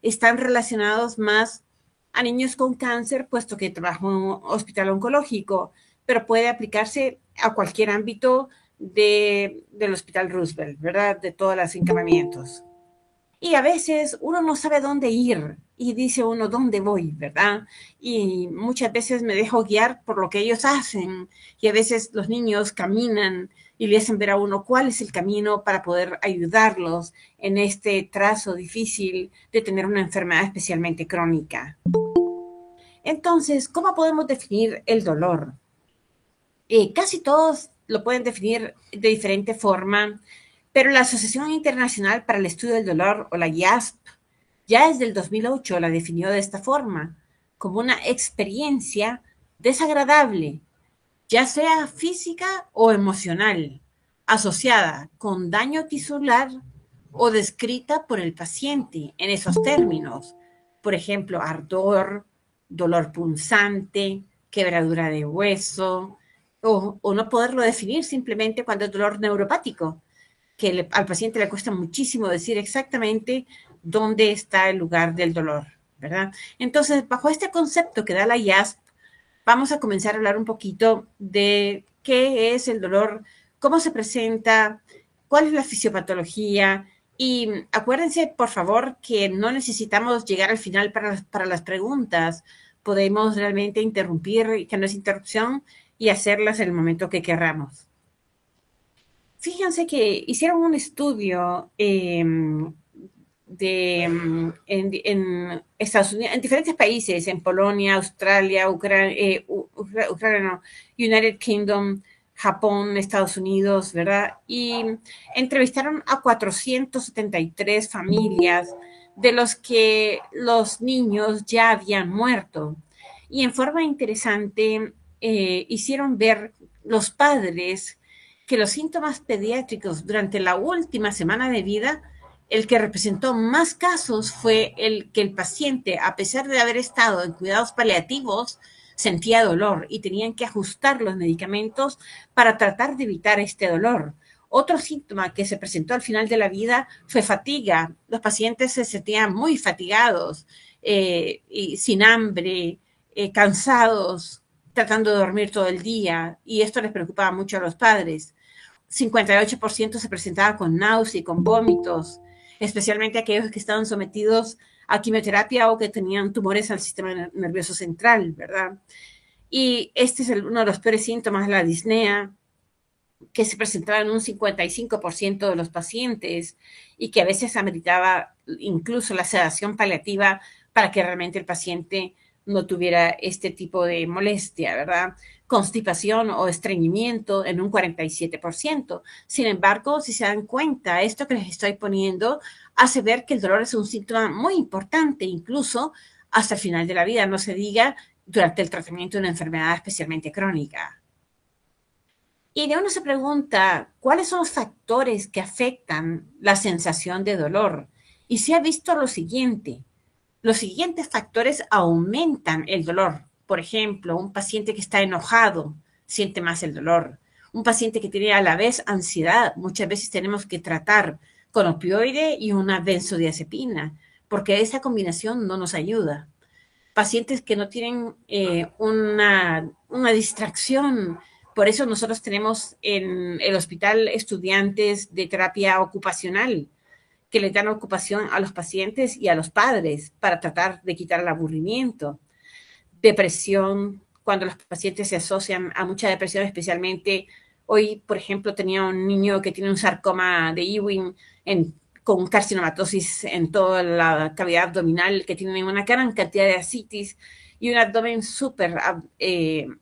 están relacionados más a niños con cáncer, puesto que trabajo en un hospital oncológico, pero puede aplicarse a cualquier ámbito del Hospital Roosevelt, ¿verdad? De todos los encamamientos. Y a veces uno no sabe dónde ir y dice uno dónde voy, ¿verdad? Y muchas veces me dejo guiar por lo que ellos hacen y a veces los niños caminan y le hacen ver a uno cuál es el camino para poder ayudarlos en este trazo difícil de tener una enfermedad especialmente crónica. Entonces, ¿cómo podemos definir el dolor? Casi todos lo pueden definir de diferente forma, pero la Asociación Internacional para el Estudio del Dolor, o la IASP, ya desde el 2008 la definió de esta forma, como una experiencia desagradable, ya sea física o emocional, asociada con daño tisular o descrita por el paciente en esos términos. Por ejemplo, ardor, dolor punzante, quebradura de hueso, o no poderlo definir simplemente cuando es dolor neuropático, que al paciente le cuesta muchísimo decir exactamente dónde está el lugar del dolor, ¿verdad? Entonces, bajo este concepto que da la IASP, vamos a comenzar a hablar un poquito de qué es el dolor, cómo se presenta, cuál es la fisiopatología. Y acuérdense, por favor, que no necesitamos llegar al final para las preguntas. Podemos realmente interrumpir, que no es interrupción, y hacerlas en el momento que querramos. Fíjense que hicieron un estudio en Estados Unidos, en diferentes países, en Polonia, Australia, Ucrania no, United Kingdom, Japón, Estados Unidos, ¿verdad? Y entrevistaron a 473 familias de los que los niños ya habían muerto. Y en forma interesante hicieron ver los padres que los síntomas pediátricos durante la última semana de vida, el que representó más casos fue el que el paciente, a pesar de haber estado en cuidados paliativos, sentía dolor y tenían que ajustar los medicamentos para tratar de evitar este dolor. Otro síntoma que se presentó al final de la vida fue fatiga. Los pacientes se sentían muy fatigados y sin hambre, cansados, tratando de dormir todo el día, y esto les preocupaba mucho a los padres. 58% se presentaba con náusea y con vómitos, especialmente aquellos que estaban sometidos a quimioterapia o que tenían tumores al sistema nervioso central, ¿verdad? Y este es uno de los peores síntomas, la disnea, que se presentaba en un 55% de los pacientes y que a veces ameritaba incluso la sedación paliativa para que realmente el paciente no tuviera este tipo de molestia, ¿verdad? Constipación o estreñimiento en un 47%. Sin embargo, si se dan cuenta, esto que les estoy poniendo hace ver que el dolor es un síntoma muy importante, incluso hasta el final de la vida, no se diga durante el tratamiento de una enfermedad especialmente crónica. Y de uno se pregunta, ¿cuáles son los factores que afectan la sensación de dolor? Y se ha visto lo siguiente, los siguientes factores aumentan el dolor. Por ejemplo, un paciente que está enojado siente más el dolor. Un paciente que tiene a la vez ansiedad, muchas veces tenemos que tratar con opioide y una benzodiazepina, porque esa combinación no nos ayuda. Pacientes que no tienen una distracción. Por eso nosotros tenemos en el hospital estudiantes de terapia ocupacional que le dan ocupación a los pacientes y a los padres para tratar de quitar el aburrimiento. Depresión, cuando los pacientes se asocian a mucha depresión, especialmente hoy, por ejemplo, tenía un niño que tiene un sarcoma de Ewing con carcinomatosis en toda la cavidad abdominal, que tiene una gran cantidad de ascitis y un abdomen súper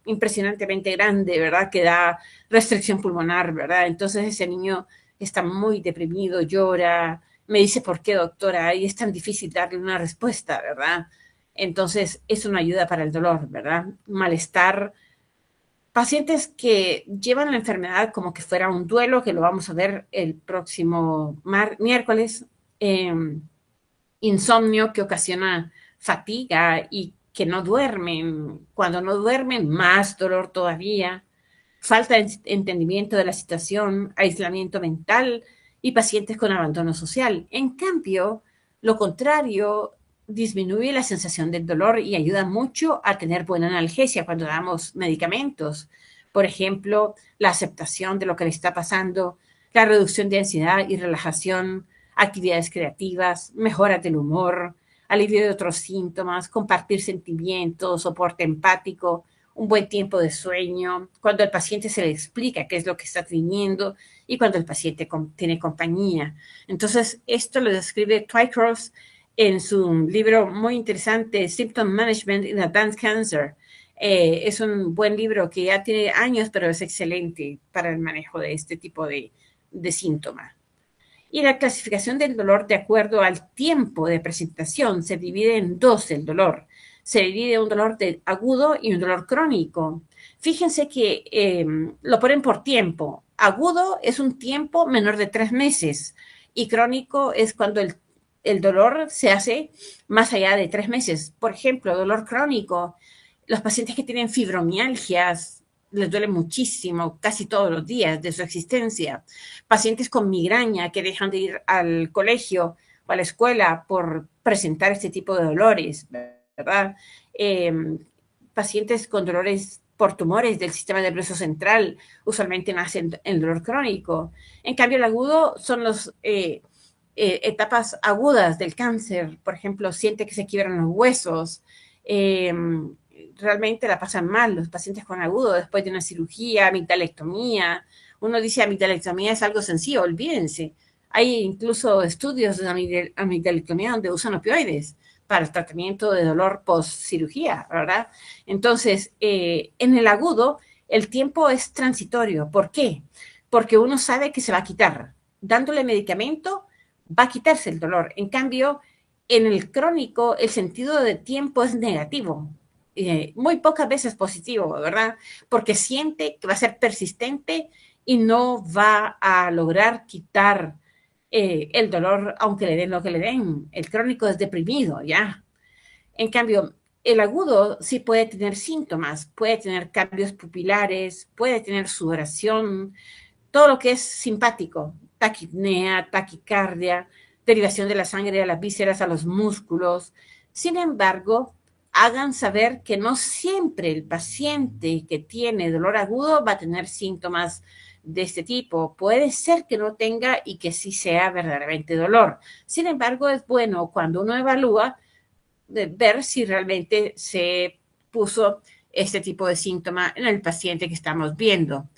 impresionantemente grande, ¿verdad? Que da restricción pulmonar, ¿verdad? Entonces ese niño está muy deprimido, llora, me dice, ¿por qué, doctora? Y es tan difícil darle una respuesta, ¿verdad? Entonces, eso no ayuda para el dolor, ¿verdad? Malestar. Pacientes que llevan la enfermedad como que fuera un duelo, que lo vamos a ver el próximo miércoles. Eh, Insomnio que ocasiona fatiga y que no duermen. Cuando no duermen, más dolor todavía. Falta de entendimiento de la situación, aislamiento mental y pacientes con abandono social. En cambio, lo contrario disminuye la sensación del dolor y ayuda mucho a tener buena analgesia cuando damos medicamentos. Por ejemplo, la aceptación de lo que le está pasando, la reducción de ansiedad y relajación, actividades creativas, mejora del humor, alivio de otros síntomas, compartir sentimientos, soporte empático, un buen tiempo de sueño, cuando al paciente se le explica qué es lo que está teniendo y cuando el paciente tiene compañía. Entonces, esto lo describe Twycross en su libro muy interesante, Symptom Management in Advanced Cancer. Es un buen libro que ya tiene años, pero es excelente para el manejo de este tipo de síntomas. Y la clasificación del dolor de acuerdo al tiempo de presentación se divide en dos el dolor. Se divide un dolor agudo y un dolor crónico. Fíjense que lo ponen por tiempo. Agudo es un tiempo menor de 3 meses y crónico es cuando el dolor se hace más allá de 3 meses. Por ejemplo, dolor crónico, los pacientes que tienen fibromialgias les duele muchísimo casi todos los días de su existencia. Pacientes con migraña que dejan de ir al colegio o a la escuela por presentar este tipo de dolores, ¿verdad? Pacientes con dolores por tumores del sistema nervioso central usualmente nacen el dolor crónico. En cambio, el agudo son las etapas agudas del cáncer. Por ejemplo, siente que se quiebran los huesos, realmente la pasan mal los pacientes con agudo después de una cirugía, amigdalectomía. Uno dice amigdalectomía es algo sencillo, olvídense. Hay incluso estudios de amigdalectomía donde usan opioides para el tratamiento de dolor post-cirugía, ¿verdad? Entonces, en el agudo, el tiempo es transitorio. ¿Por qué? Porque uno sabe que se va a quitar. Dándole medicamento, va a quitarse el dolor. En cambio, en el crónico, el sentido de tiempo es negativo. Muy pocas veces positivo, ¿verdad? Porque siente que va a ser persistente y no va a lograr quitar el dolor, aunque le den lo que le den. El crónico es deprimido, ¿ya? En cambio, el agudo sí puede tener síntomas, puede tener cambios pupilares, puede tener sudoración, todo lo que es simpático, taquipnea, taquicardia, derivación de la sangre a las vísceras, a los músculos. Sin embargo, hagan saber que no siempre el paciente que tiene dolor agudo va a tener síntomas de este tipo. Puede ser que no tenga y que sí sea verdaderamente dolor. Sin embargo, es bueno cuando uno evalúa ver si realmente se puso este tipo de síntoma en el paciente que estamos viendo.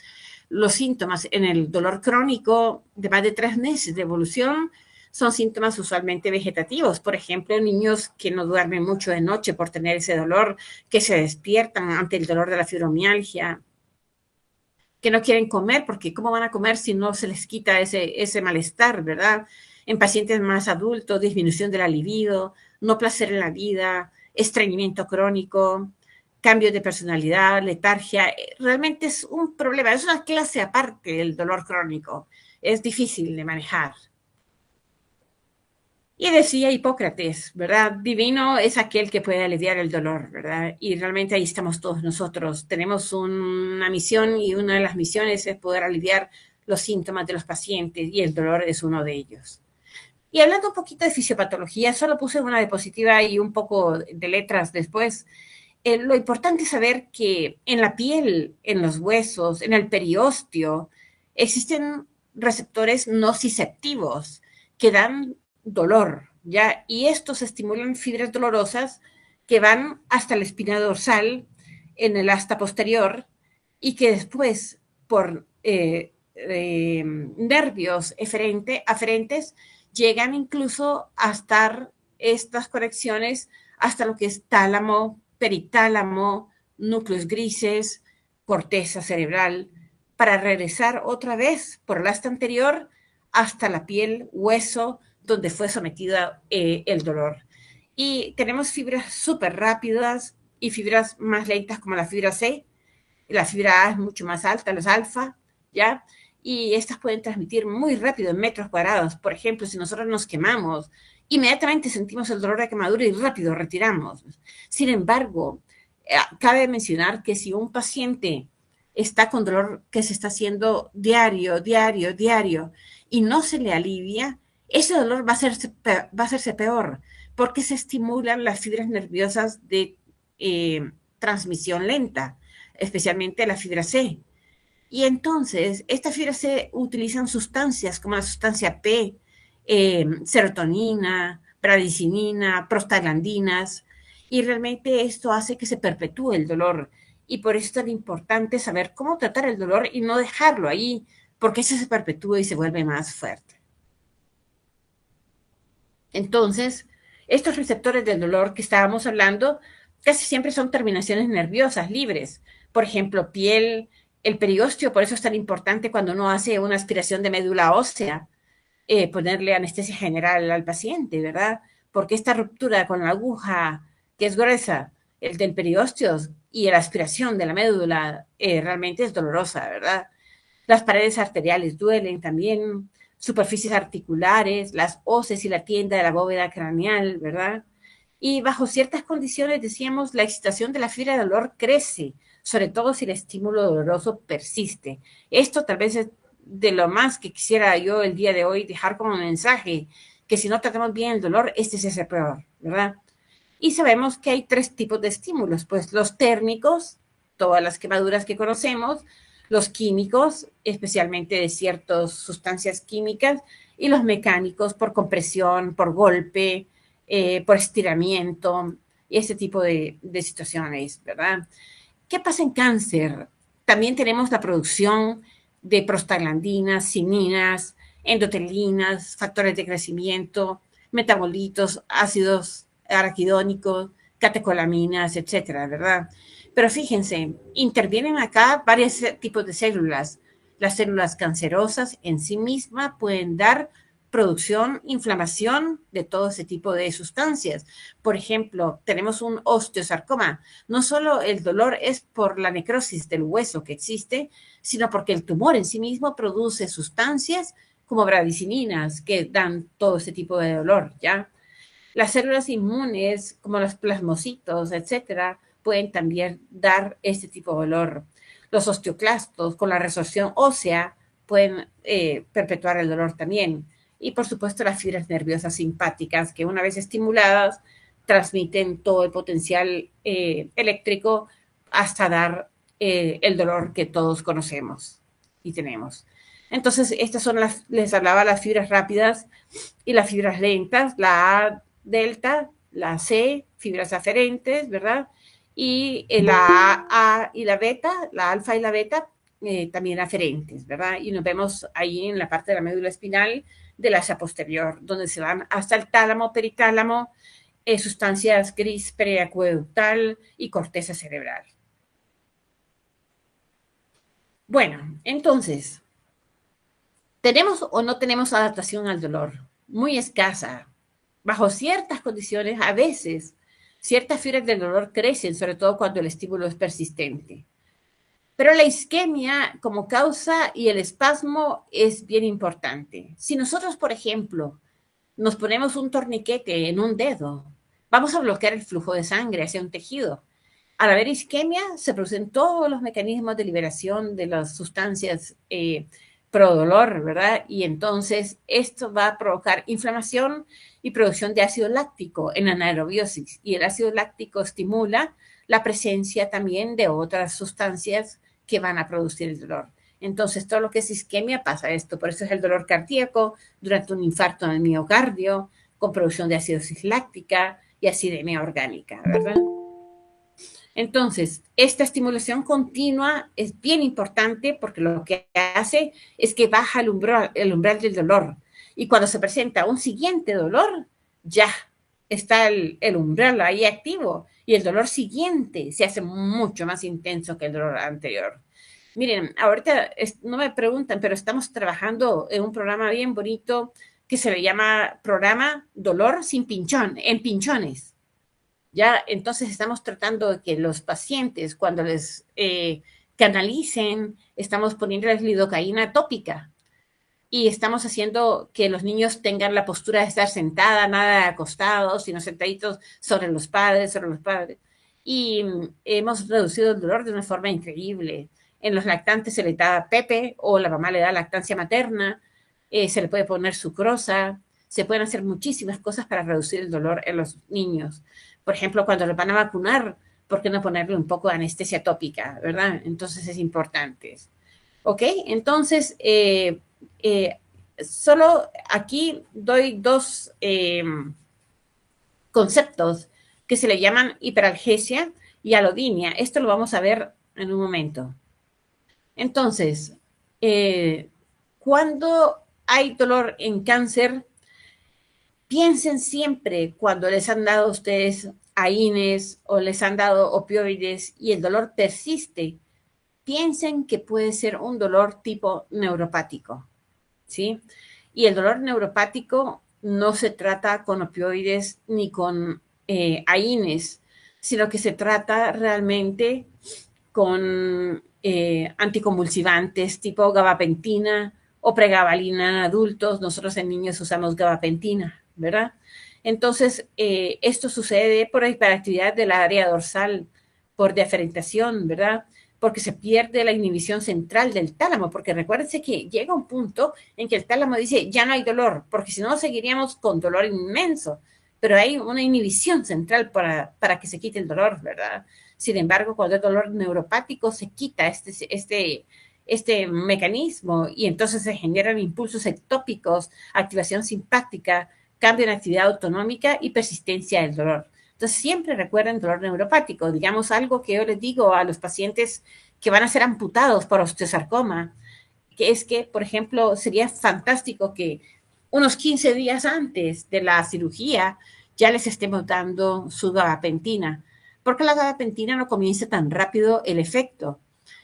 Los síntomas en el dolor crónico de más de 3 meses de evolución son síntomas usualmente vegetativos. Por ejemplo, niños que no duermen mucho de noche por tener ese dolor, que se despiertan ante el dolor de la fibromialgia, que no quieren comer porque ¿cómo van a comer si no se les quita ese malestar, ¿verdad? En pacientes más adultos, disminución de la libido, no placer en la vida, estreñimiento crónico, cambios de personalidad, letargia. Realmente es un problema, es una clase aparte del dolor crónico. Es difícil de manejar. Y decía Hipócrates, ¿verdad? Divino es aquel que puede aliviar el dolor, ¿verdad? Y realmente ahí estamos todos nosotros. Tenemos una misión y una de las misiones es poder aliviar los síntomas de los pacientes y el dolor es uno de ellos. Y hablando un poquito de fisiopatología, solo puse una diapositiva y un poco de letras después. Lo importante es saber que en la piel, en los huesos, en el periósteo, existen receptores nociceptivos que dan dolor, ¿ya? Y estos estimulan fibras dolorosas que van hasta la espina dorsal, en el asta posterior, y que después, por nervios aferentes, llegan incluso a estar estas conexiones hasta lo que es tálamo, peritálamo, núcleos grises, corteza cerebral, para regresar otra vez por el asta anterior hasta la piel, hueso, donde fue sometida el dolor. Y tenemos fibras súper rápidas y fibras más lentas como la fibra C. La fibra A es mucho más alta, las alfa, ¿ya? Y estas pueden transmitir muy rápido en metros cuadrados. Por ejemplo, si nosotros nos quemamos, inmediatamente sentimos el dolor de quemadura y rápido retiramos. Sin embargo, cabe mencionar que si un paciente está con dolor que se está haciendo diario y no se le alivia, ese dolor va a hacerse peor, porque se estimulan las fibras nerviosas de transmisión lenta, especialmente la fibra C. Y entonces, estas fibras C utilizan sustancias como la sustancia P, serotonina, bradicinina, prostaglandinas, y realmente esto hace que se perpetúe el dolor. Y por eso es tan importante saber cómo tratar el dolor y no dejarlo ahí, porque eso se perpetúa y se vuelve más fuerte. Entonces, estos receptores del dolor que estábamos hablando casi siempre son terminaciones nerviosas libres. Por ejemplo, piel, el periósteo, por eso es tan importante cuando uno hace una aspiración de médula ósea, ponerle anestesia general al paciente, ¿verdad? Porque esta ruptura con la aguja que es gruesa, el del periósteo y la aspiración de la médula realmente es dolorosa, ¿verdad? Las paredes arteriales duelen también, superficies articulares, las hoces y la tienda de la bóveda craneal, ¿verdad? Y bajo ciertas condiciones, decíamos, la excitación de la fibra de dolor crece, sobre todo si el estímulo doloroso persiste. Esto tal vez es de lo más que quisiera yo el día de hoy dejar como mensaje, que si no tratamos bien el dolor, este es el peor, ¿verdad? Y sabemos que hay tres tipos de estímulos, pues los térmicos, todas las quemaduras que conocemos, los químicos, especialmente de ciertas sustancias químicas, y los mecánicos por compresión, por golpe, por estiramiento, y ese tipo de situaciones, ¿verdad? ¿Qué pasa en cáncer? También tenemos la producción de prostaglandinas, cininas, endotelinas, factores de crecimiento, metabolitos, ácidos araquidónicos, catecolaminas, etcétera, ¿verdad? Pero fíjense, intervienen acá varios tipos de células. Las células cancerosas en sí mismas pueden dar producción, inflamación de todo ese tipo de sustancias. Por ejemplo, tenemos un osteosarcoma. No solo el dolor es por la necrosis del hueso que existe, sino porque el tumor en sí mismo produce sustancias como bradicininas que dan todo ese tipo de dolor, ¿ya? Las células inmunes, como los plasmocitos, etcétera, pueden también dar este tipo de dolor. Los osteoclastos, con la resorción ósea, pueden perpetuar el dolor también. Y por supuesto, las fibras nerviosas simpáticas, que una vez estimuladas, transmiten todo el potencial eléctrico hasta dar el dolor que todos conocemos y tenemos. Entonces, estas son les hablaba las fibras rápidas y las fibras lentas, la A delta, la C, fibras aferentes, ¿verdad? Y la A y la beta, la alfa y la beta, también aferentes, ¿verdad? Y nos vemos ahí en la parte de la médula espinal del asa posterior, donde se van hasta el tálamo, peritálamo, sustancias gris periacueductal y corteza cerebral. Bueno, entonces, ¿tenemos o no tenemos adaptación al dolor? Muy escasa. Bajo ciertas condiciones, a veces, ciertas fibras del dolor crecen, sobre todo cuando el estímulo es persistente. Pero la isquemia como causa y el espasmo es bien importante. Si nosotros, por ejemplo, nos ponemos un torniquete en un dedo, vamos a bloquear el flujo de sangre hacia un tejido. Al haber isquemia, se producen todos los mecanismos de liberación de las sustancias pro dolor, ¿verdad? Y entonces esto va a provocar inflamación y producción de ácido láctico en anaerobiosis. Y el ácido láctico estimula la presencia también de otras sustancias que van a producir el dolor. Entonces, todo lo que es isquemia pasa esto. Por eso es el dolor cardíaco durante un infarto en el miocardio, con producción de acidosis láctica y acidemia orgánica, ¿verdad? Entonces, esta estimulación continua es bien importante porque lo que hace es que baja el umbral del dolor. Y cuando se presenta un siguiente dolor, ya está el umbral ahí activo y el dolor siguiente se hace mucho más intenso que el dolor anterior. Miren, ahorita no me preguntan, pero estamos trabajando en un programa bien bonito que se le llama Programa Dolor sin Pinchón, en pinchones. Ya, entonces estamos tratando de que los pacientes, cuando les canalicen, estamos poniéndoles lidocaína tópica y estamos haciendo que los niños tengan la postura de estar sentada, nada acostados, sino sentaditos sobre los padres, sobre los padres. Y hemos reducido el dolor de una forma increíble. En los lactantes se le da Pepe o la mamá le da lactancia materna, se le puede poner sucrosa, se pueden hacer muchísimas cosas para reducir el dolor en los niños. Por ejemplo, cuando los van a vacunar, ¿por qué no ponerle un poco de anestesia tópica, verdad? Entonces es importante. ¿Ok? Entonces, solo aquí doy dos conceptos que se le llaman hiperalgesia y alodinia. Esto lo vamos a ver en un momento. Entonces, cuando hay dolor en cáncer, piensen siempre cuando les han dado a ustedes AINES o les han dado opioides y el dolor persiste, piensen que puede ser un dolor tipo neuropático, ¿sí? Y el dolor neuropático no se trata con opioides ni con AINES, sino que se trata realmente con anticonvulsivantes tipo gabapentina o pregabalina en adultos. Nosotros en niños usamos gabapentina, ¿verdad? Entonces, esto sucede por hiperactividad del área dorsal, por deferentación, ¿verdad? Porque se pierde la inhibición central del tálamo, porque recuérdense que llega un punto en que el tálamo dice, ya no hay dolor, porque si no seguiríamos con dolor inmenso, pero hay una inhibición central para que se quite el dolor, ¿verdad? Sin embargo, cuando hay dolor neuropático, se quita este mecanismo y entonces se generan impulsos ectópicos, activación simpática, cambio en actividad autonómica y persistencia del dolor. Entonces, siempre recuerden dolor neuropático. Digamos algo que yo les digo a los pacientes que van a ser amputados por osteosarcoma, que es que, por ejemplo, sería fantástico que unos 15 días antes de la cirugía ya les estemos dando su gabapentina, porque la gabapentina no comienza tan rápido el efecto.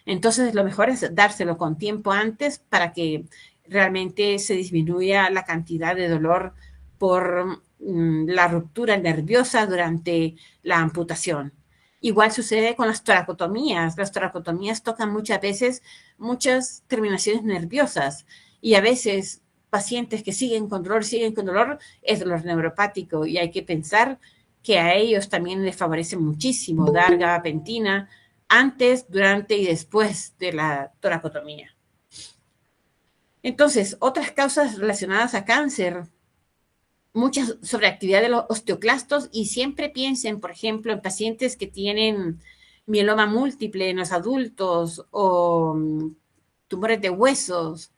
Entonces, lo mejor es dárselo con tiempo antes para que realmente se disminuya la cantidad de dolor por la ruptura nerviosa durante la amputación. Igual sucede con las toracotomías. Las toracotomías tocan muchas veces muchas terminaciones nerviosas y a veces pacientes que siguen con dolor, es dolor neuropático y hay que pensar que a ellos también les favorece muchísimo dar gabapentina antes, durante y después de la toracotomía. Entonces, otras causas relacionadas a cáncer, mucha sobreactividad de los osteoclastos y siempre piensen, por ejemplo, en pacientes que tienen mieloma múltiple en los adultos o tumores de huesos,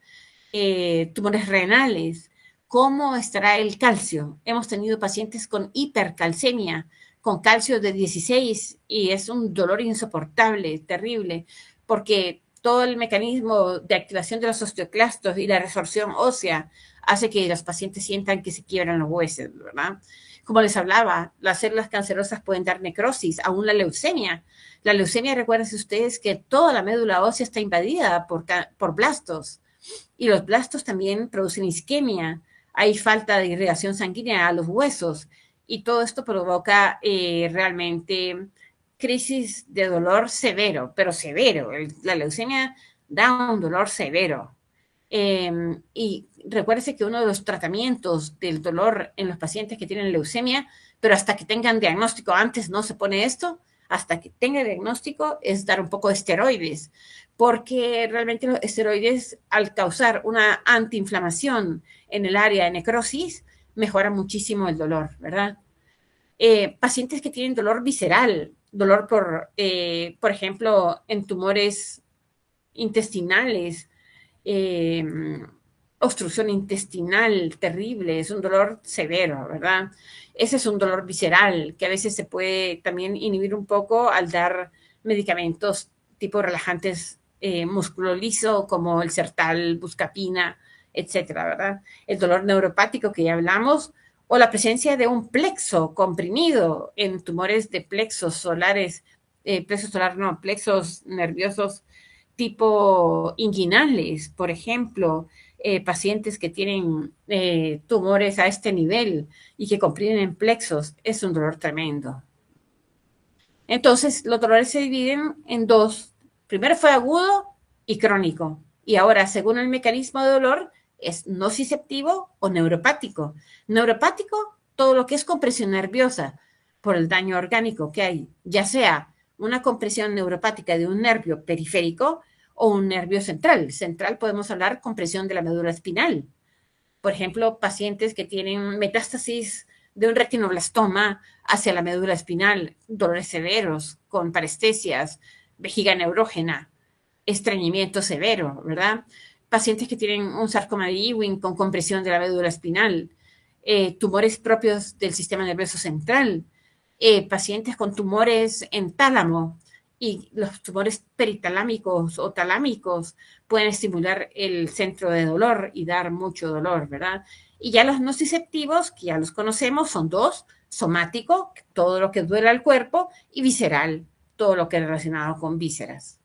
tumores renales. ¿Cómo estará el calcio? Hemos tenido pacientes con hipercalcemia, con calcio de 16 y es un dolor insoportable, terrible, porque todo el mecanismo de activación de los osteoclastos y la resorción ósea hace que los pacientes sientan que se quiebran los huesos, ¿verdad? Como les hablaba, las células cancerosas pueden dar necrosis, aún la leucemia. La leucemia, recuerden ustedes que toda la médula ósea está invadida por blastos y los blastos también producen isquemia. Hay falta de irrigación sanguínea a los huesos y todo esto provoca realmente crisis de dolor severo, pero severo. La leucemia da un dolor severo. Y recuérdese que uno de los tratamientos del dolor en los pacientes que tienen leucemia, pero hasta que tengan diagnóstico, antes no se pone esto, hasta que tenga diagnóstico es dar un poco de esteroides, porque realmente los esteroides al causar una antiinflamación en el área de necrosis, mejora muchísimo el dolor, ¿verdad? Pacientes que tienen dolor visceral, dolor por ejemplo, en tumores intestinales, eh, obstrucción intestinal terrible, es un dolor severo, ¿verdad? Ese es un dolor visceral que a veces se puede también inhibir un poco al dar medicamentos tipo relajantes músculo liso como el Sertal, buscapina, etcétera, ¿verdad? El dolor neuropático que ya hablamos o la presencia de un plexo comprimido en tumores de plexos solares, plexos solar no, plexos nerviosos tipo inguinales, por ejemplo, pacientes que tienen tumores a este nivel y que comprimen en plexos, es un dolor tremendo. Entonces, los dolores se dividen en dos. Primero fue agudo y crónico. Y ahora, según el mecanismo de dolor, es nociceptivo o neuropático. Neuropático, todo lo que es compresión nerviosa por el daño orgánico que hay, ya sea una compresión neuropática de un nervio periférico o un nervio central. Central podemos hablar compresión de la médula espinal. Por ejemplo, pacientes que tienen metástasis de un retinoblastoma hacia la médula espinal, dolores severos con parestesias, vejiga neurógena, estreñimiento severo, ¿verdad? Pacientes que tienen un sarcoma de Ewing con compresión de la médula espinal, tumores propios del sistema nervioso central, pacientes con tumores en tálamo, y los tumores peritalámicos o talámicos pueden estimular el centro de dolor y dar mucho dolor, ¿verdad? Y ya los nociceptivos, que ya los conocemos, son dos: somático, todo lo que duele al cuerpo, y visceral, todo lo que es relacionado con vísceras.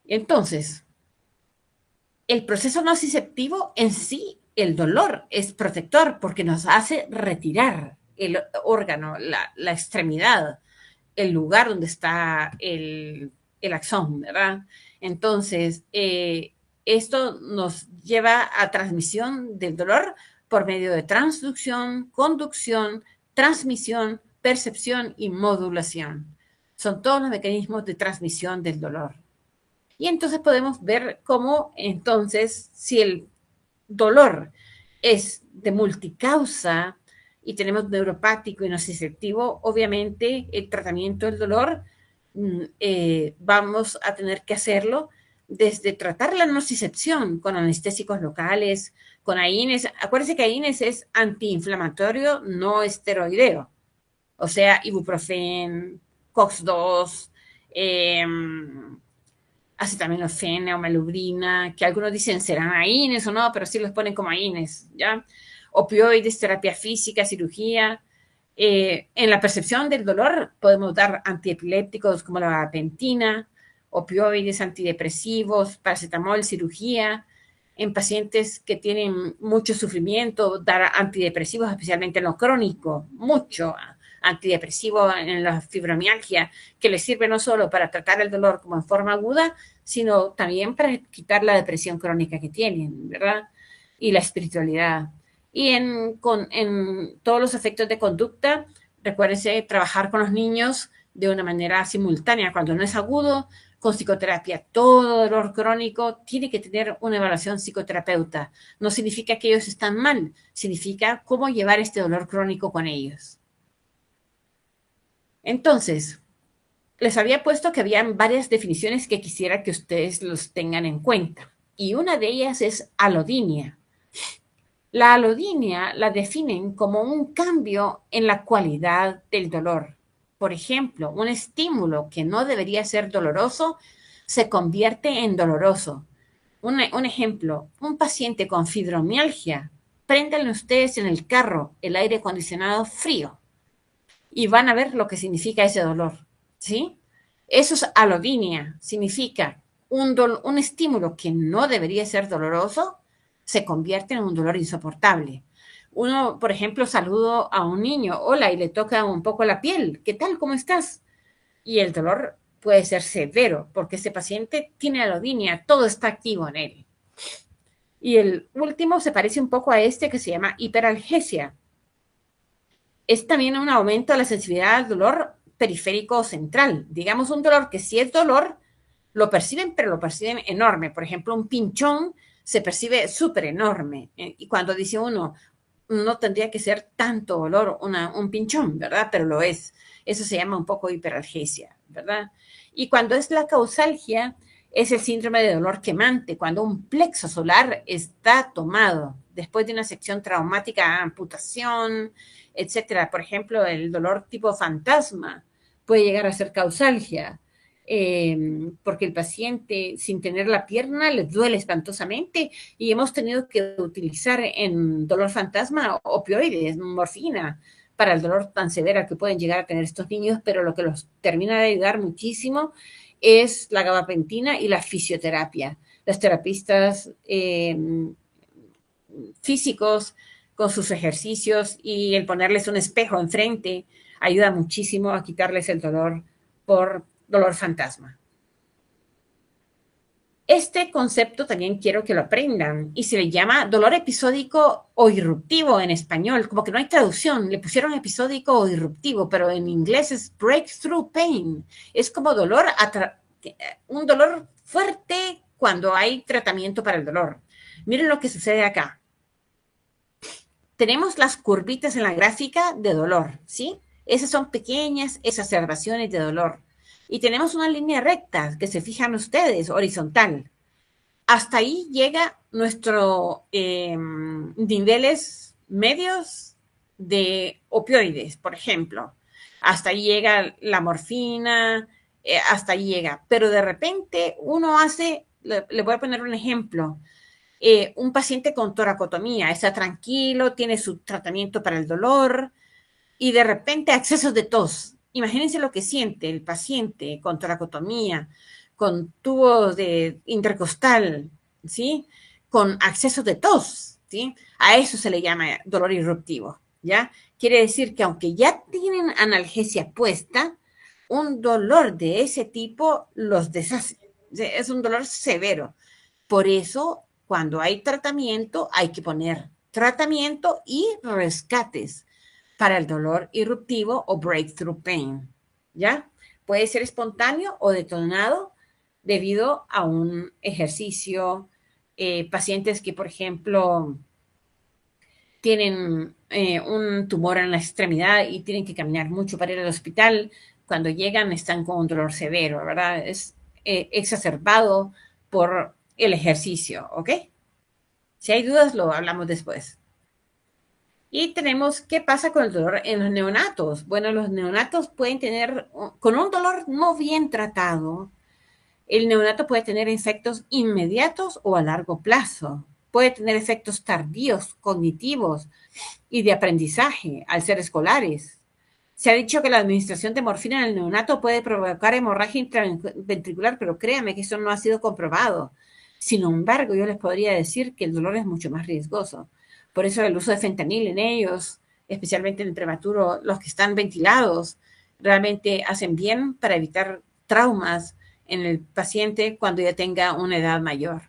Entonces, el proceso nociceptivo en sí, el dolor, es protector porque nos hace retirar el órgano, la extremidad, el lugar donde está el axón, ¿verdad? Entonces, esto nos lleva a transmisión del dolor por medio de transducción, conducción, transmisión, percepción y modulación. Son todos los mecanismos de transmisión del dolor. Y entonces podemos ver cómo, entonces, si el dolor es de multicausa y tenemos neuropático y nociceptivo, obviamente el tratamiento del dolor vamos a tener que hacerlo desde tratar la nocicepción con anestésicos locales, con AINES. Acuérdense que AINES es antiinflamatorio no esteroideo, o sea, ibuprofen, COX-2, acetaminofén o melubrina, que algunos dicen serán AINES o no, pero sí los ponen como AINES, ¿ya? Opioides, terapia física, cirugía. En la percepción del dolor podemos dar antiepilépticos como la gabapentina, opioides, antidepresivos, paracetamol, cirugía. En pacientes que tienen mucho sufrimiento, dar antidepresivos, especialmente en lo crónico, mucho antidepresivo en la fibromialgia, que les sirve no solo para tratar el dolor como en forma aguda, sino también para quitar la depresión crónica que tienen, ¿verdad? Y la espiritualidad. Y en todos los efectos de conducta, recuérdense trabajar con los niños de una manera simultánea. Cuando no es agudo, con psicoterapia. Todo dolor crónico tiene que tener una evaluación psicoterapeuta. No significa que ellos están mal, significa cómo llevar este dolor crónico con ellos. Entonces, les había puesto que habían varias definiciones que quisiera que ustedes los tengan en cuenta. Y una de ellas es alodinia. La alodinia la definen como un cambio en la cualidad del dolor. Por ejemplo, un estímulo que no debería ser doloroso se convierte en doloroso. Un ejemplo, un paciente con fibromialgia, préndanle ustedes en el carro el aire acondicionado frío y van a ver lo que significa ese dolor, ¿sí? Eso es alodinia, significa un estímulo que no debería ser doloroso se convierte en un dolor insoportable. Uno, por ejemplo, saludo a un niño, hola, y le toca un poco la piel, ¿qué tal? ¿Cómo estás? Y el dolor puede ser severo porque ese paciente tiene alodinia, todo está activo en él. Y el último se parece un poco a este que se llama hiperalgesia. Es también un aumento de la sensibilidad al dolor periférico central. Digamos, un dolor que si es dolor, lo perciben, pero lo perciben enorme. Por ejemplo, un pinchón se percibe súper enorme. Y cuando dice uno, no tendría que ser tanto dolor un pinchón, ¿verdad? Pero lo es. Eso se llama un poco hiperalgesia, ¿verdad? Y cuando es la causalgia, es el síndrome de dolor quemante, cuando un plexo solar está tomado después de una sección traumática, amputación, etcétera. Por ejemplo, el dolor tipo fantasma puede llegar a ser causalgia, porque el paciente, sin tener la pierna, le duele espantosamente y hemos tenido que utilizar en dolor fantasma opioides, morfina, para el dolor tan severo que pueden llegar a tener estos niños, pero lo que los termina de ayudar muchísimo es la gabapentina y la fisioterapia. Los terapistas físicos con sus ejercicios y el ponerles un espejo enfrente ayuda muchísimo a quitarles el dolor por dolor fantasma. Este concepto también quiero que lo aprendan y se le llama dolor episódico o irruptivo en español, como que no hay traducción, le pusieron episódico o irruptivo, pero en inglés es breakthrough pain, es como dolor, un dolor fuerte cuando hay tratamiento para el dolor. Miren lo que sucede acá. Tenemos las curvitas en la gráfica de dolor, ¿sí? Esas son pequeñas exacerbaciones de dolor. Y tenemos una línea recta, que se fijan ustedes, horizontal. Hasta ahí llega nuestros niveles medios de opioides, por ejemplo. Hasta ahí llega la morfina, hasta ahí llega. Pero de repente uno hace, le voy a poner un ejemplo, un paciente con toracotomía, está tranquilo, tiene su tratamiento para el dolor y de repente accesos de tos. Imagínense lo que siente el paciente con toracotomía, con tubos de intercostal, ¿sí? Con accesos de tos, ¿sí? A eso se le llama dolor irruptivo, ¿ya? Quiere decir que aunque ya tienen analgesia puesta, un dolor de ese tipo los deshace. Es un dolor severo. Por eso, cuando hay tratamiento, hay que poner tratamiento y rescates para el dolor irruptivo o breakthrough pain, ¿ya? Puede ser espontáneo o detonado debido a un ejercicio. Pacientes que, por ejemplo, tienen un tumor en la extremidad y tienen que caminar mucho para ir al hospital, cuando llegan están con un dolor severo, ¿verdad? Es exacerbado por el ejercicio, ¿ok? Si hay dudas, lo hablamos después. Y tenemos qué pasa con el dolor en los neonatos. Bueno, los neonatos pueden tener, con un dolor no bien tratado, el neonato puede tener efectos inmediatos o a largo plazo. Puede tener efectos tardíos, cognitivos y de aprendizaje al ser escolares. Se ha dicho que la administración de morfina en el neonato puede provocar hemorragia intraventricular, pero créame que eso no ha sido comprobado. Sin embargo, yo les podría decir que el dolor es mucho más riesgoso. Por eso el uso de fentanil en ellos, especialmente en el prematuro, los que están ventilados, realmente hacen bien para evitar traumas en el paciente cuando ya tenga una edad mayor.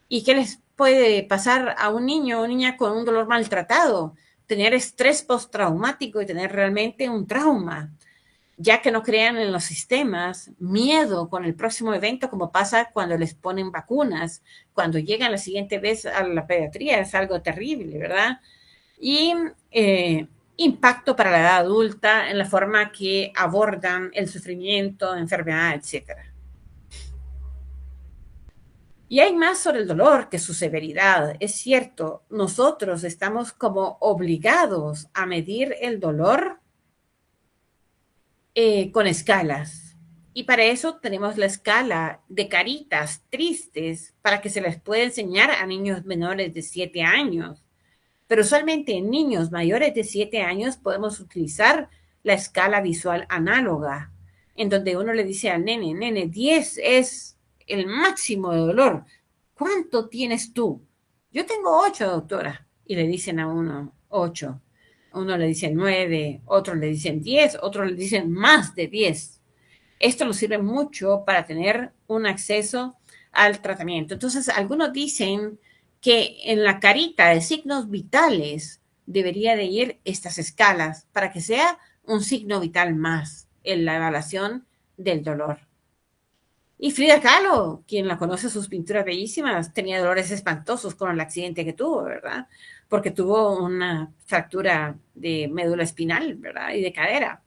¿Y qué les puede pasar a un niño o niña con un dolor maltratado? Tener estrés postraumático y tener realmente un trauma, ya que no crean en los sistemas, miedo con el próximo evento, como pasa cuando les ponen vacunas, cuando llegan la siguiente vez a la pediatría, es algo terrible, ¿verdad? Y impacto para la edad adulta en la forma que abordan el sufrimiento, enfermedad, etcétera. Y hay más sobre el dolor que su severidad. Es cierto, nosotros estamos como obligados a medir el dolor con escalas. Y para eso tenemos la escala de caritas tristes para que se les pueda enseñar a niños menores de 7 años. Pero usualmente en niños mayores de 7 años podemos utilizar la escala visual análoga, en donde uno le dice al nene, nene, 10 es el máximo de dolor. ¿Cuánto tienes tú? Yo tengo 8, doctora. Y le dicen a uno 8. Uno le dice 9, otros le dicen 10, otros le dicen más de 10. Esto nos sirve mucho para tener un acceso al tratamiento. Entonces, algunos dicen que en la carita de signos vitales debería de ir estas escalas para que sea un signo vital más en la evaluación del dolor. Y Frida Kahlo, quien la conoce, sus pinturas bellísimas, tenía dolores espantosos con el accidente que tuvo, ¿verdad? Porque tuvo una fractura de médula espinal, ¿verdad? Y de cadera.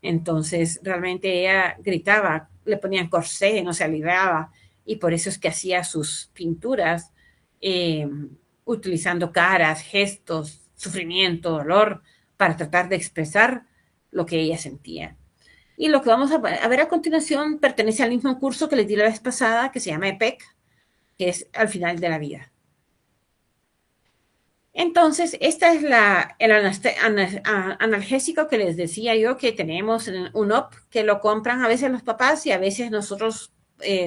Entonces, realmente ella gritaba, le ponían corsé, no se aliviaba, y por eso es que hacía sus pinturas eh, utilizando caras, gestos, sufrimiento, dolor, para tratar de expresar lo que ella sentía. Y lo que vamos a ver a continuación pertenece al mismo curso que les di la vez pasada, que se llama EPEC, que es al final de la vida. Entonces, esta es el analgésico que les decía yo que tenemos en un UNOP, que lo compran a veces los papás y a veces nosotros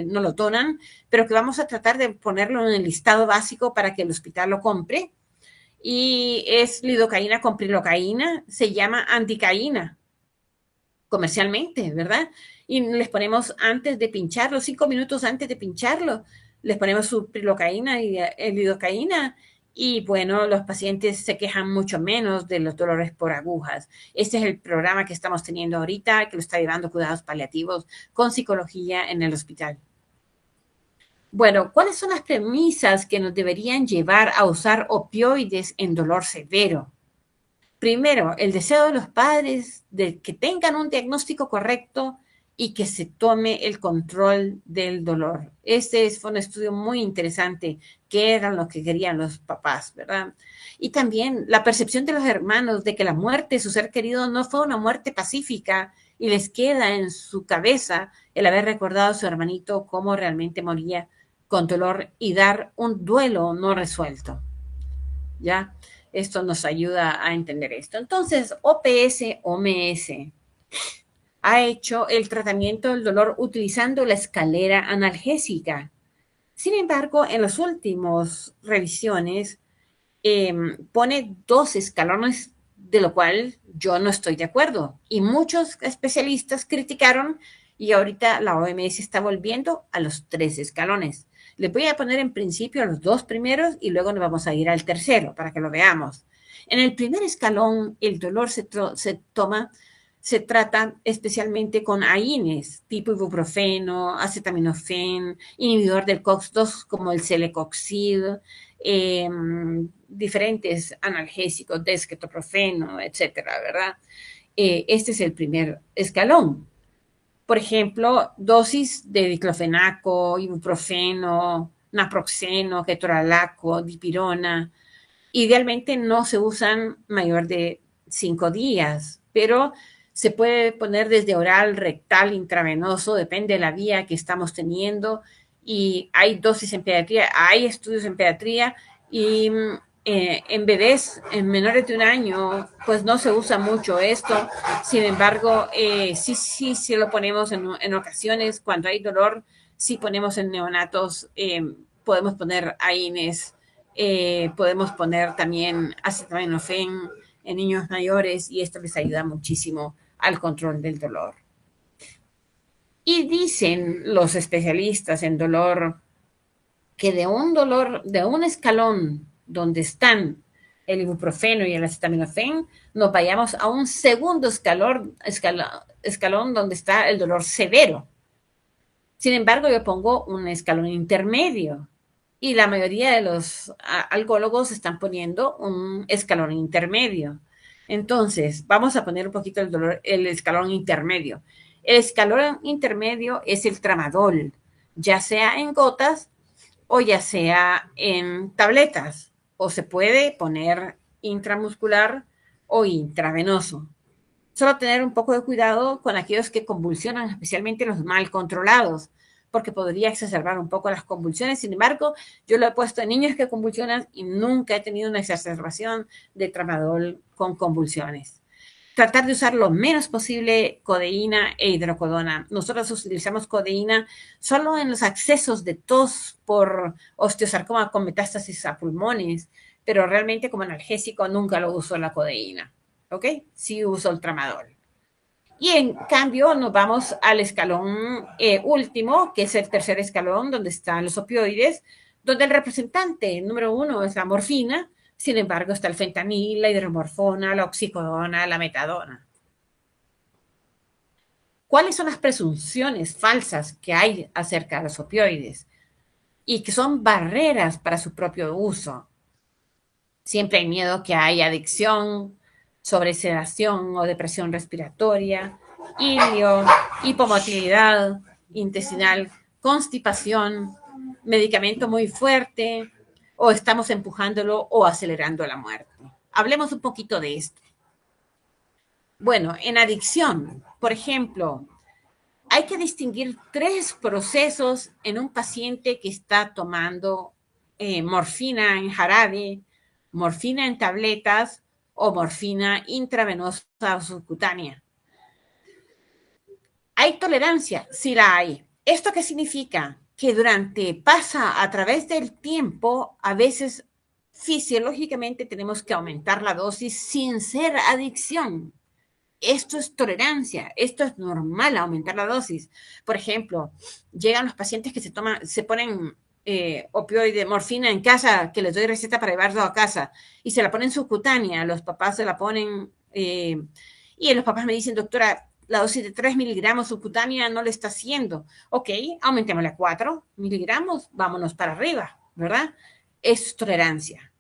no lo donan, pero que vamos a tratar de ponerlo en el listado básico para que el hospital lo compre. Y es lidocaína con prilocaína, se llama anticaína comercialmente, ¿verdad? Y les ponemos antes de pincharlo, 5 minutos antes de pincharlo, les ponemos su prilocaína y lidocaína y bueno, los pacientes se quejan mucho menos de los dolores por agujas. Este es el programa que estamos teniendo ahorita, que lo está llevando cuidados paliativos con psicología en el hospital. Bueno, ¿cuáles son las premisas que nos deberían llevar a usar opioides en dolor severo? Primero, el deseo de los padres de que tengan un diagnóstico correcto y que se tome el control del dolor. Fue un estudio muy interesante, que eran lo que querían los papás, ¿verdad? Y también la percepción de los hermanos de que la muerte de su ser querido no fue una muerte pacífica y les queda en su cabeza el haber recordado a su hermanito cómo realmente moría con dolor y dar un duelo no resuelto. ¿Ya? Esto nos ayuda a entender esto. Entonces, OMS ha hecho el tratamiento del dolor utilizando la escalera analgésica. Sin embargo, en las últimas revisiones pone 2 escalones, de lo cual yo no estoy de acuerdo. Y muchos especialistas criticaron y ahorita la OMS está volviendo a los 3 escalones. Les voy a poner en principio los 2 primeros y luego nos vamos a ir al tercero para que lo veamos. En el primer escalón, el dolor se trata especialmente con AINES, tipo ibuprofeno, acetaminofén, inhibidor del COX-2 como el celecoxib, eh, diferentes analgésicos, dexketoprofeno, etcétera, ¿verdad? Este es el primer escalón. Por ejemplo, dosis de diclofenaco, ibuprofeno, naproxeno, ketorolaco, dipirona. Idealmente no se usan mayor de 5 días, pero se puede poner desde oral, rectal, intravenoso, depende de la vía que estamos teniendo. Y hay dosis en pediatría, hay estudios en pediatría y en bebés, en menores de 1 año, pues no se usa mucho esto. Sin embargo, sí lo ponemos en ocasiones cuando hay dolor, sí ponemos en neonatos, podemos poner AINES, podemos poner también acetaminofén en niños mayores y esto les ayuda muchísimo al control del dolor. Y dicen los especialistas en dolor que de un escalón donde están el ibuprofeno y el acetaminofén, nos vayamos a un segundo escalón donde está el dolor severo. Sin embargo, yo pongo un escalón intermedio y la mayoría de los alcohólogos están poniendo un escalón intermedio. Entonces, vamos a poner un poquito el escalón intermedio. El escalón intermedio es el tramadol, ya sea en gotas o ya sea en tabletas, o se puede poner intramuscular o intravenoso. Solo tener un poco de cuidado con aquellos que convulsionan, especialmente los mal controlados, porque podría exacerbar un poco las convulsiones. Sin embargo, yo lo he puesto en niños que convulsionan y nunca he tenido una exacerbación de tramadol con convulsiones. Tratar de usar lo menos posible codeína e hidrocodona. Nosotros utilizamos codeína solo en los accesos de tos por osteosarcoma con metástasis a pulmones, pero realmente como analgésico nunca lo uso la codeína. ¿Ok? Sí uso el tramadol. Y en cambio nos vamos al escalón último, que es el tercer escalón, donde están los opioides, donde el representante número 1 es la morfina, sin embargo está el fentanil, la hidromorfona, la oxicodona, la metadona. ¿Cuáles son las presunciones falsas que hay acerca de los opioides? Y que son barreras para su propio uso. Siempre hay miedo que haya adicción, sobresedación o depresión respiratoria, ilio, hipomotilidad intestinal, constipación, medicamento muy fuerte, o estamos empujándolo o acelerando la muerte. Hablemos un poquito de esto. Bueno, en adicción, por ejemplo, hay que distinguir 3 procesos en un paciente que está tomando morfina en jarabe, morfina en tabletas o morfina intravenosa o subcutánea. ¿Hay tolerancia? Sí la hay. ¿Esto qué significa? Que pasa a través del tiempo, a veces fisiológicamente tenemos que aumentar la dosis sin ser adicción. Esto es tolerancia, esto es normal aumentar la dosis. Por ejemplo, llegan los pacientes que se ponen opioide, morfina en casa, que les doy receta para llevarlo a casa, y se la ponen subcutánea, los papás se la ponen, y los papás me dicen, doctora, la dosis de 3 miligramos subcutánea no le está haciendo. Ok, aumentémosle a 4 miligramos, vámonos para arriba, ¿verdad? Es tolerancia.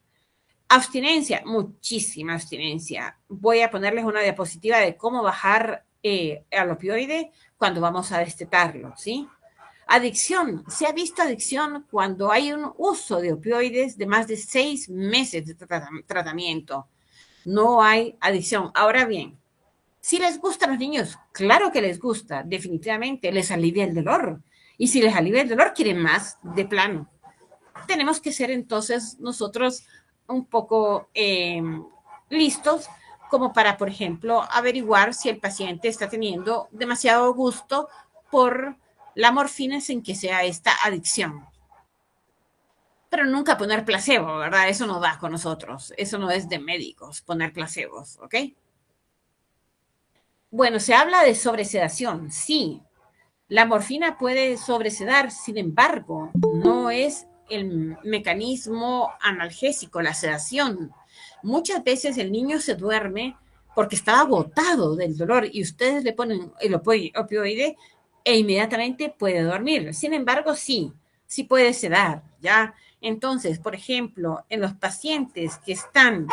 Abstinencia, muchísima abstinencia. Voy a ponerles una diapositiva de cómo bajar al opioide cuando vamos a destetarlo, ¿sí? Adicción. Se ha visto adicción cuando hay un uso de opioides de más de 6 meses de tratamiento. No hay adicción. Ahora bien, si les gusta a los niños, claro que les gusta, definitivamente, les alivia el dolor. Y si les alivia el dolor, quieren más de plano. Tenemos que ser entonces nosotros un poco listos como para, por ejemplo, averiguar si el paciente está teniendo demasiado gusto por la morfina sin que sea esta adicción. Pero nunca poner placebo, ¿verdad? Eso no da con nosotros. Eso no es de médicos, poner placebos, ¿ok? Bueno, se habla de sobresedación, sí. La morfina puede sobresedar, sin embargo, no es el mecanismo analgésico, la sedación. Muchas veces el niño se duerme porque está agotado del dolor y ustedes le ponen el opioide e inmediatamente puede dormir. Sin embargo, sí, sí puede sedar, ¿ya? Entonces, por ejemplo, en los pacientes que están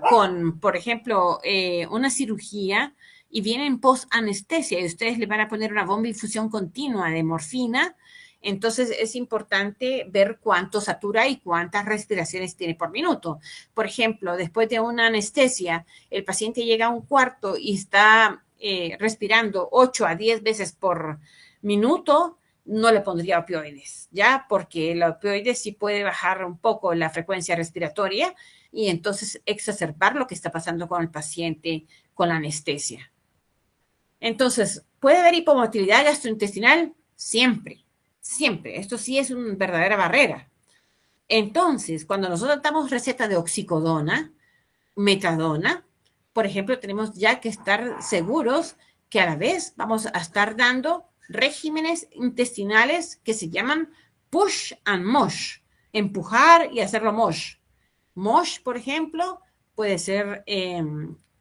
con, por ejemplo, una cirugía, y vienen post-anestesia y ustedes le van a poner una bomba de infusión continua de morfina, entonces es importante ver cuánto satura y cuántas respiraciones tiene por minuto. Por ejemplo, después de una anestesia, el paciente llega a un cuarto y está respirando 8 a 10 veces por minuto, no le pondría opioides, ¿ya? Porque el opioide sí puede bajar un poco la frecuencia respiratoria y entonces exacerbar lo que está pasando con el paciente con la anestesia. Entonces, ¿puede haber hipomotilidad gastrointestinal? Siempre, siempre. Esto sí es una verdadera barrera. Entonces, cuando nosotros damos receta de oxicodona, metadona, por ejemplo, tenemos ya que estar seguros que a la vez vamos a estar dando regímenes intestinales que se llaman push and mosh, empujar y hacerlo mosh. Mosh, por ejemplo, puede ser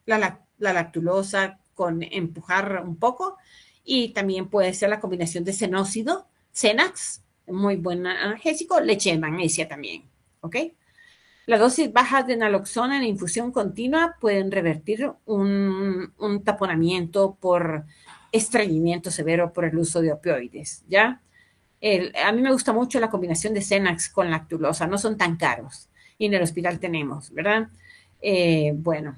la lactulosa con empujar un poco y también puede ser la combinación de cenócido, Cenax, muy buen analgésico, leche de magnesia también, ¿ok? Las dosis bajas de naloxona en infusión continua pueden revertir un taponamiento por estreñimiento severo por el uso de opioides, ¿ya? A mí me gusta mucho la combinación de Cenax con lactulosa, no son tan caros. Y en el hospital tenemos, ¿verdad? Bueno,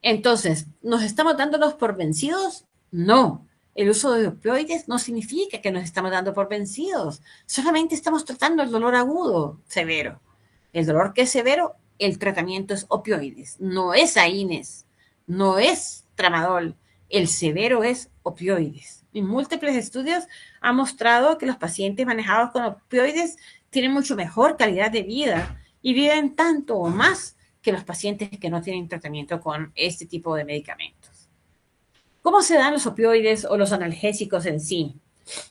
entonces, ¿nos estamos dándonos por vencidos? No. El uso de opioides no significa que nos estamos dando por vencidos. Solamente estamos tratando el dolor agudo severo. El dolor que es severo, el tratamiento es opioides. No es AINES, no es tramadol. El severo es opioides. En múltiples estudios ha mostrado que los pacientes manejados con opioides tienen mucho mejor calidad de vida y viven tanto o más que los pacientes que no tienen tratamiento con este tipo de medicamentos. ¿Cómo se dan los opioides o los analgésicos en sí?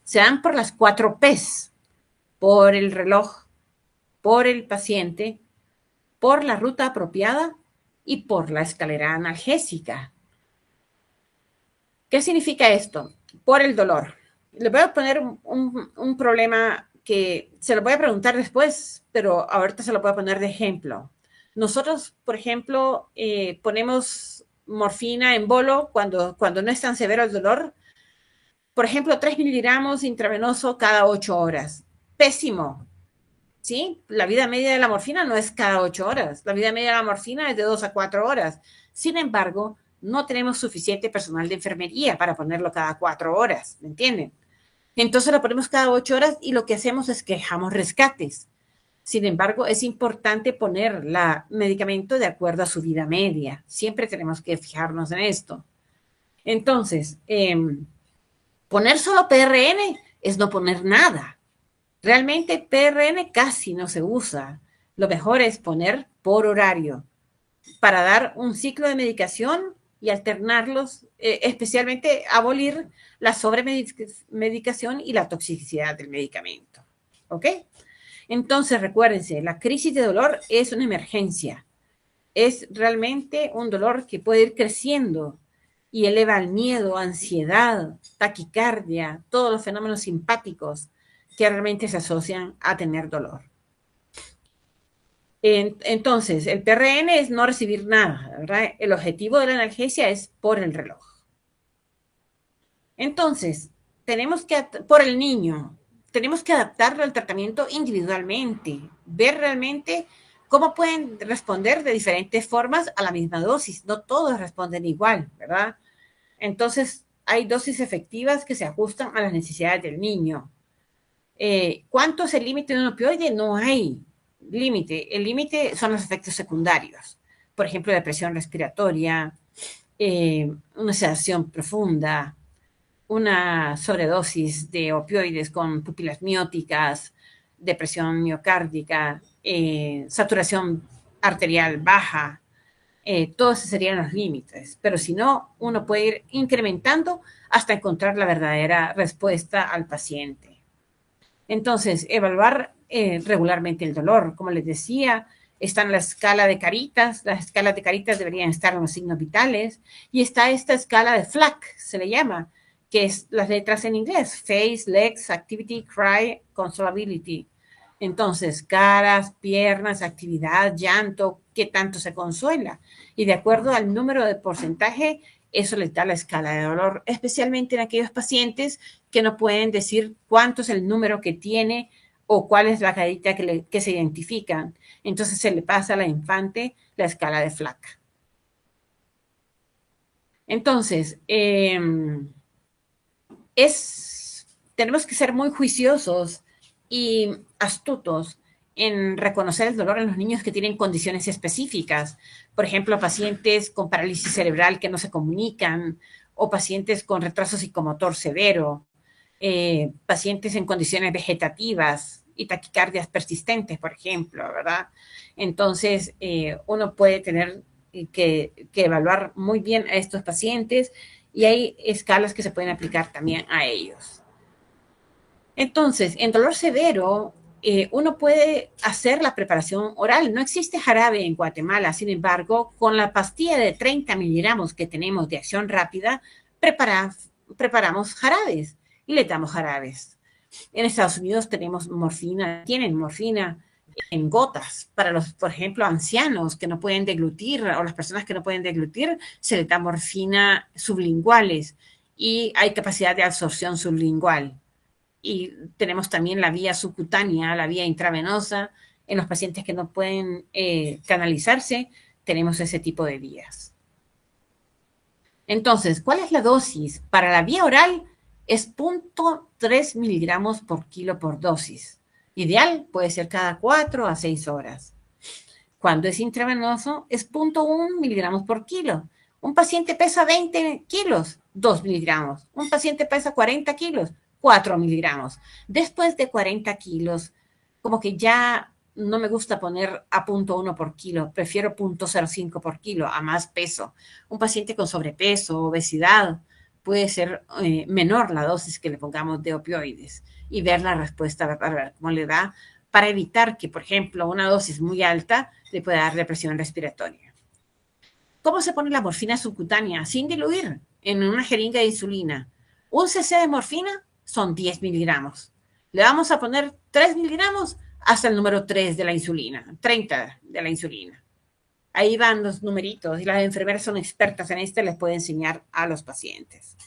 Se dan por las 4 P's, por el reloj, por el paciente, por la ruta apropiada y por la escalera analgésica. ¿Qué significa esto? Por el dolor. Le voy a poner un problema que se lo voy a preguntar después, pero ahorita se lo voy a poner de ejemplo. Nosotros, por ejemplo, ponemos morfina en bolo cuando no es tan severo el dolor. Por ejemplo, 3 miligramos intravenoso cada 8 horas. Pésimo. ¿Sí? La vida media de la morfina no es cada 8 horas. La vida media de la morfina es de 2 a 4 horas. Sin embargo, no tenemos suficiente personal de enfermería para ponerlo cada 4 horas. ¿Me entienden? Entonces lo ponemos cada 8 horas y lo que hacemos es que dejamos rescates. Sin embargo, es importante poner el medicamento de acuerdo a su vida media. Siempre tenemos que fijarnos en esto. Entonces, poner solo PRN es no poner nada. Realmente PRN casi no se usa. Lo mejor es poner por horario para dar un ciclo de medicación y alternarlos, especialmente abolir la sobremedicación y la toxicidad del medicamento. ¿Ok? Entonces, recuérdense, la crisis de dolor es una emergencia. Es realmente un dolor que puede ir creciendo y eleva el miedo, ansiedad, taquicardia, todos los fenómenos simpáticos que realmente se asocian a tener dolor. Entonces, el PRN es no recibir nada, ¿verdad? El objetivo de la analgesia es por el reloj. Entonces, por el niño, tenemos que adaptarlo al tratamiento individualmente, ver realmente cómo pueden responder de diferentes formas a la misma dosis. No todos responden igual, ¿verdad? Entonces, hay dosis efectivas que se ajustan a las necesidades del niño. ¿Cuánto es el límite de un opioide? No hay límite. El límite son los efectos secundarios. Por ejemplo, depresión respiratoria, una sedación profunda, una sobredosis de opioides con pupilas mióticas, depresión miocárdica, saturación arterial baja, todos esos serían los límites. Pero si no, uno puede ir incrementando hasta encontrar la verdadera respuesta al paciente. Entonces, evaluar regularmente el dolor. Como les decía, está en la escala de Caritas. Las escalas de Caritas deberían estar en los signos vitales. Y está esta escala de FLAC, se le llama, que es las letras en inglés: Face, Legs, Activity, Cry, Consolability. Entonces, caras, piernas, actividad, llanto, qué tanto se consuela. Y de acuerdo al número de porcentaje, eso les da la escala de dolor, especialmente en aquellos pacientes que no pueden decir cuánto es el número que tiene o cuál es la carita que se identifican. Entonces se le pasa a la infante la escala de FLAC. Entonces, tenemos que ser muy juiciosos y astutos en reconocer el dolor en los niños que tienen condiciones específicas. Por ejemplo, pacientes con parálisis cerebral que no se comunican, o pacientes con retraso psicomotor severo, pacientes en condiciones vegetativas y taquicardias persistentes, por ejemplo, ¿verdad? Entonces, uno puede tener que evaluar muy bien a estos pacientes, y hay escalas que se pueden aplicar también a ellos. Entonces, en dolor severo, uno puede hacer la preparación oral. No existe jarabe en Guatemala. Sin embargo, con la pastilla de 30 miligramos que tenemos de acción rápida, preparamos jarabes y le damos jarabes. En Estados Unidos tienen morfina en gotas para los, por ejemplo, ancianos que no pueden deglutir, o las personas que no pueden deglutir, se les da morfina sublinguales, y hay capacidad de absorción sublingual. Y tenemos también la vía subcutánea, la vía intravenosa. En los pacientes que no pueden canalizarse, tenemos ese tipo de vías. Entonces, ¿cuál es la dosis? Para la vía oral es 0.3 miligramos por kilo por dosis. Ideal puede ser cada 4 a 6 horas. Cuando es intravenoso es 0.1 miligramos por kilo. Un paciente pesa 20 kilos, 2 miligramos. Un paciente pesa 40 kilos, 4 miligramos. Después de 40 kilos, como que ya no me gusta poner a 0.1 por kilo, prefiero 0.05 por kilo, a más peso. Un paciente con sobrepeso, obesidad, puede ser menor la dosis que le pongamos de opioides, y ver la respuesta para ver cómo le da, para evitar que, por ejemplo, una dosis muy alta le pueda dar depresión respiratoria. ¿Cómo se pone la morfina subcutánea? Sin diluir, en una jeringa de insulina. Un cc de morfina son 10 miligramos. Le vamos a poner 3 miligramos hasta el número 3 de la insulina, 30 de la insulina. Ahí van los numeritos, y las enfermeras son expertas en esto y les pueden enseñar a los pacientes.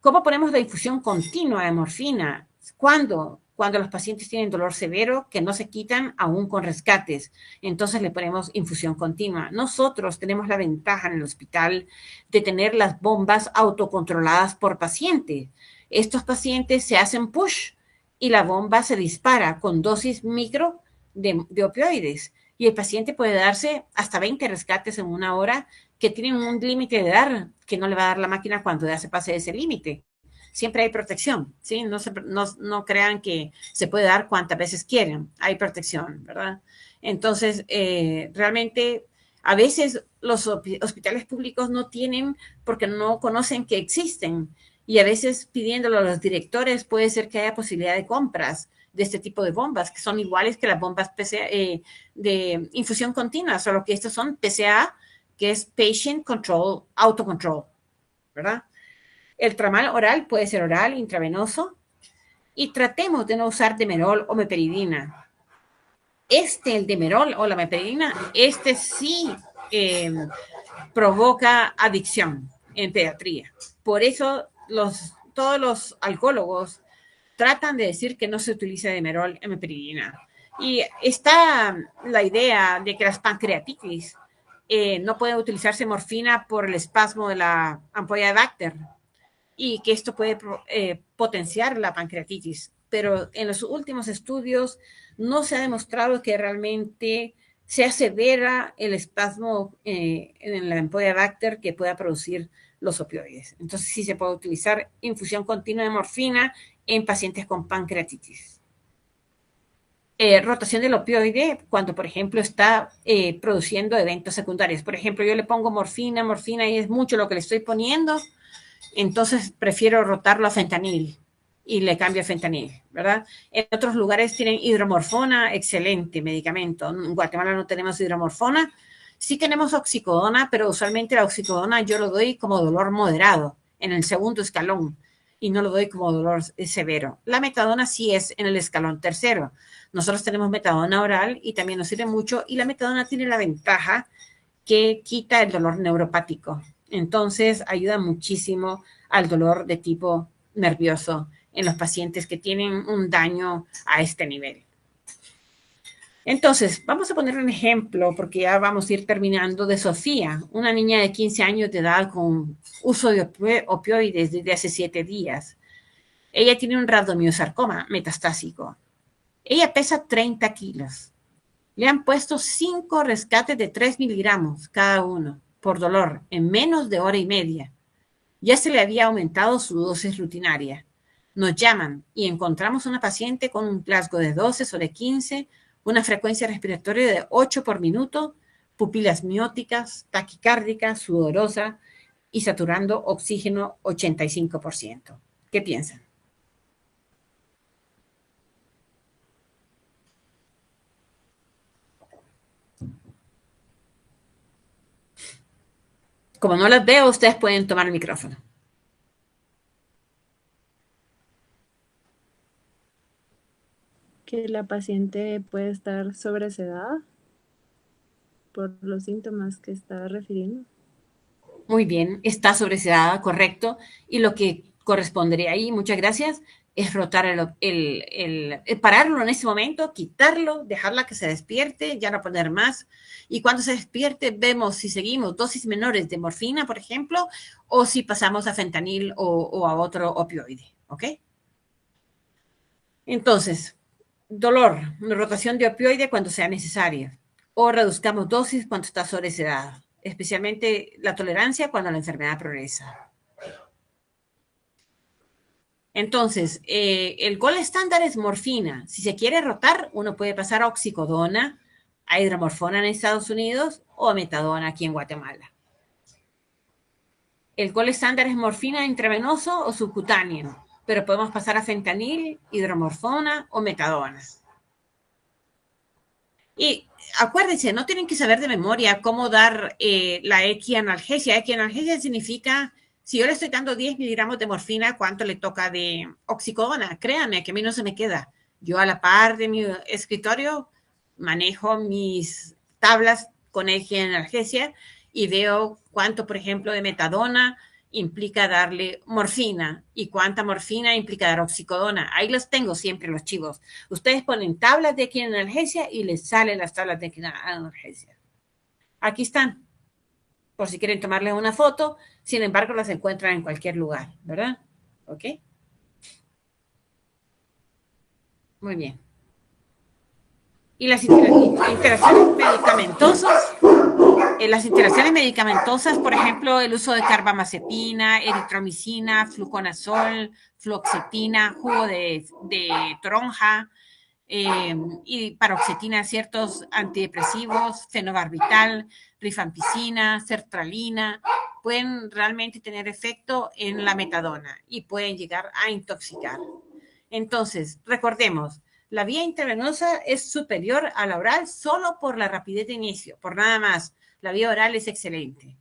¿Cómo ponemos la infusión continua de morfina? ¿Cuándo? Cuando los pacientes tienen dolor severo que no se quitan aún con rescates. Entonces le ponemos infusión continua. Nosotros tenemos la ventaja en el hospital de tener las bombas autocontroladas por paciente. Estos pacientes se hacen push y la bomba se dispara con dosis micro de opioides. Y el paciente puede darse hasta 20 rescates en una hora, que tienen un límite de dar, que no le va a dar la máquina cuando ya se pase ese límite. Siempre hay protección, ¿sí? No crean que se puede dar cuantas veces quieren, hay protección, ¿verdad? Entonces, realmente, a veces los hospitales públicos no tienen porque no conocen que existen, y a veces pidiéndolo a los directores puede ser que haya posibilidad de compras de este tipo de bombas, que son iguales que las bombas de infusión continua, solo que estos son PCA, que es Patient Control, Autocontrol. ¿verdad? El tramal oral puede ser oral, intravenoso, y tratemos de no usar demerol o meperidina. El demerol o la meperidina, sí eh, provoca adicción en pediatría. Por eso todos los alcohólogos tratan de decir que no se utilice demerol en meperidina. Y está la idea de que las pancreatitis no puede utilizarse morfina por el espasmo de la ampolla de Bacter y que esto puede potenciar la pancreatitis. Pero en los últimos estudios no se ha demostrado que realmente sea severa el espasmo en la ampolla de Bacter que pueda producir los opioides. Entonces sí se puede utilizar infusión continua de morfina en pacientes con pancreatitis. Rotación del opioide cuando, por ejemplo, está produciendo eventos secundarios. Por ejemplo, yo le pongo morfina y es mucho lo que le estoy poniendo, entonces prefiero rotarlo a fentanil y le cambio a fentanil, ¿verdad? En otros lugares tienen hidromorfona, excelente medicamento. En Guatemala no tenemos hidromorfona. Sí tenemos oxicodona, pero usualmente la oxicodona yo lo doy como dolor moderado, en el segundo escalón, y no lo doy como dolor severo. La metadona sí es en el escalón tercero. Nosotros tenemos metadona oral y también nos sirve mucho, y la metadona tiene la ventaja que quita el dolor neuropático. Entonces, ayuda muchísimo al dolor de tipo nervioso en los pacientes que tienen un daño a este nivel. Entonces, vamos a poner un ejemplo, porque ya vamos a ir terminando, de Sofía, una niña de 15 años de edad con uso de opioides desde hace 7 días. Ella tiene un rabdomiosarcoma metastásico. Ella pesa 30 kilos. Le han puesto 5 rescates de 3 miligramos cada uno por dolor en menos de hora y media. Ya se le había aumentado su dosis rutinaria. Nos llaman y encontramos una paciente con un Glasgow de 12 sobre 15, una frecuencia respiratoria de 8 por minuto, pupilas mióticas, taquicárdica, sudorosa y saturando oxígeno 85%. ¿Qué piensan? Como no las veo, ustedes pueden tomar el micrófono. Que la paciente puede estar sobresedada por los síntomas que está refiriendo. Muy bien, está sobresedada, correcto. Y lo que correspondería ahí, muchas gracias, es rotar pararlo en ese momento, quitarlo, dejarla que se despierte, ya no poner más. Y cuando se despierte, vemos si seguimos dosis menores de morfina, por ejemplo, o si pasamos a fentanil o a otro opioide. ¿Ok? Entonces, dolor, rotación de opioide cuando sea necesario, o reduzcamos dosis cuando está sobresedada, especialmente la tolerancia cuando la enfermedad progresa. Entonces, el gol estándar es morfina. Si se quiere rotar, uno puede pasar a oxicodona, a hidromorfona en Estados Unidos o a metadona aquí en Guatemala. El gol estándar es morfina intravenoso o subcutáneo, pero podemos pasar a fentanil, hidromorfona o metadona. Y acuérdense, no tienen que saber de memoria cómo dar la equianalgesia. Equianalgesia significa, si yo le estoy dando 10 miligramos de morfina, ¿cuánto le toca de oxicodona? Créanme que a mí no se me queda. Yo a la par de mi escritorio manejo mis tablas con equianalgesia y veo cuánto, por ejemplo, de metadona implica darle morfina y cuánta morfina implica dar oxicodona. Ahí los tengo siempre los chivos. Ustedes ponen tablas de equianalgesia y les salen las tablas de equianalgesia. Aquí están, por si quieren tomarles una foto. Sin embargo, las encuentran en cualquier lugar, ¿verdad? ¿Ok? Muy bien. Y las interacciones medicamentosas, por ejemplo, el uso de carbamazepina, eritromicina, fluconazol, fluoxetina, jugo de toronja, y paroxetina, ciertos antidepresivos, fenobarbital, rifampicina, sertralina, pueden realmente tener efecto en la metadona y pueden llegar a intoxicar. Entonces, recordemos, la vía intravenosa es superior a la oral solo por la rapidez de inicio, por nada más. La vía oral es excelente.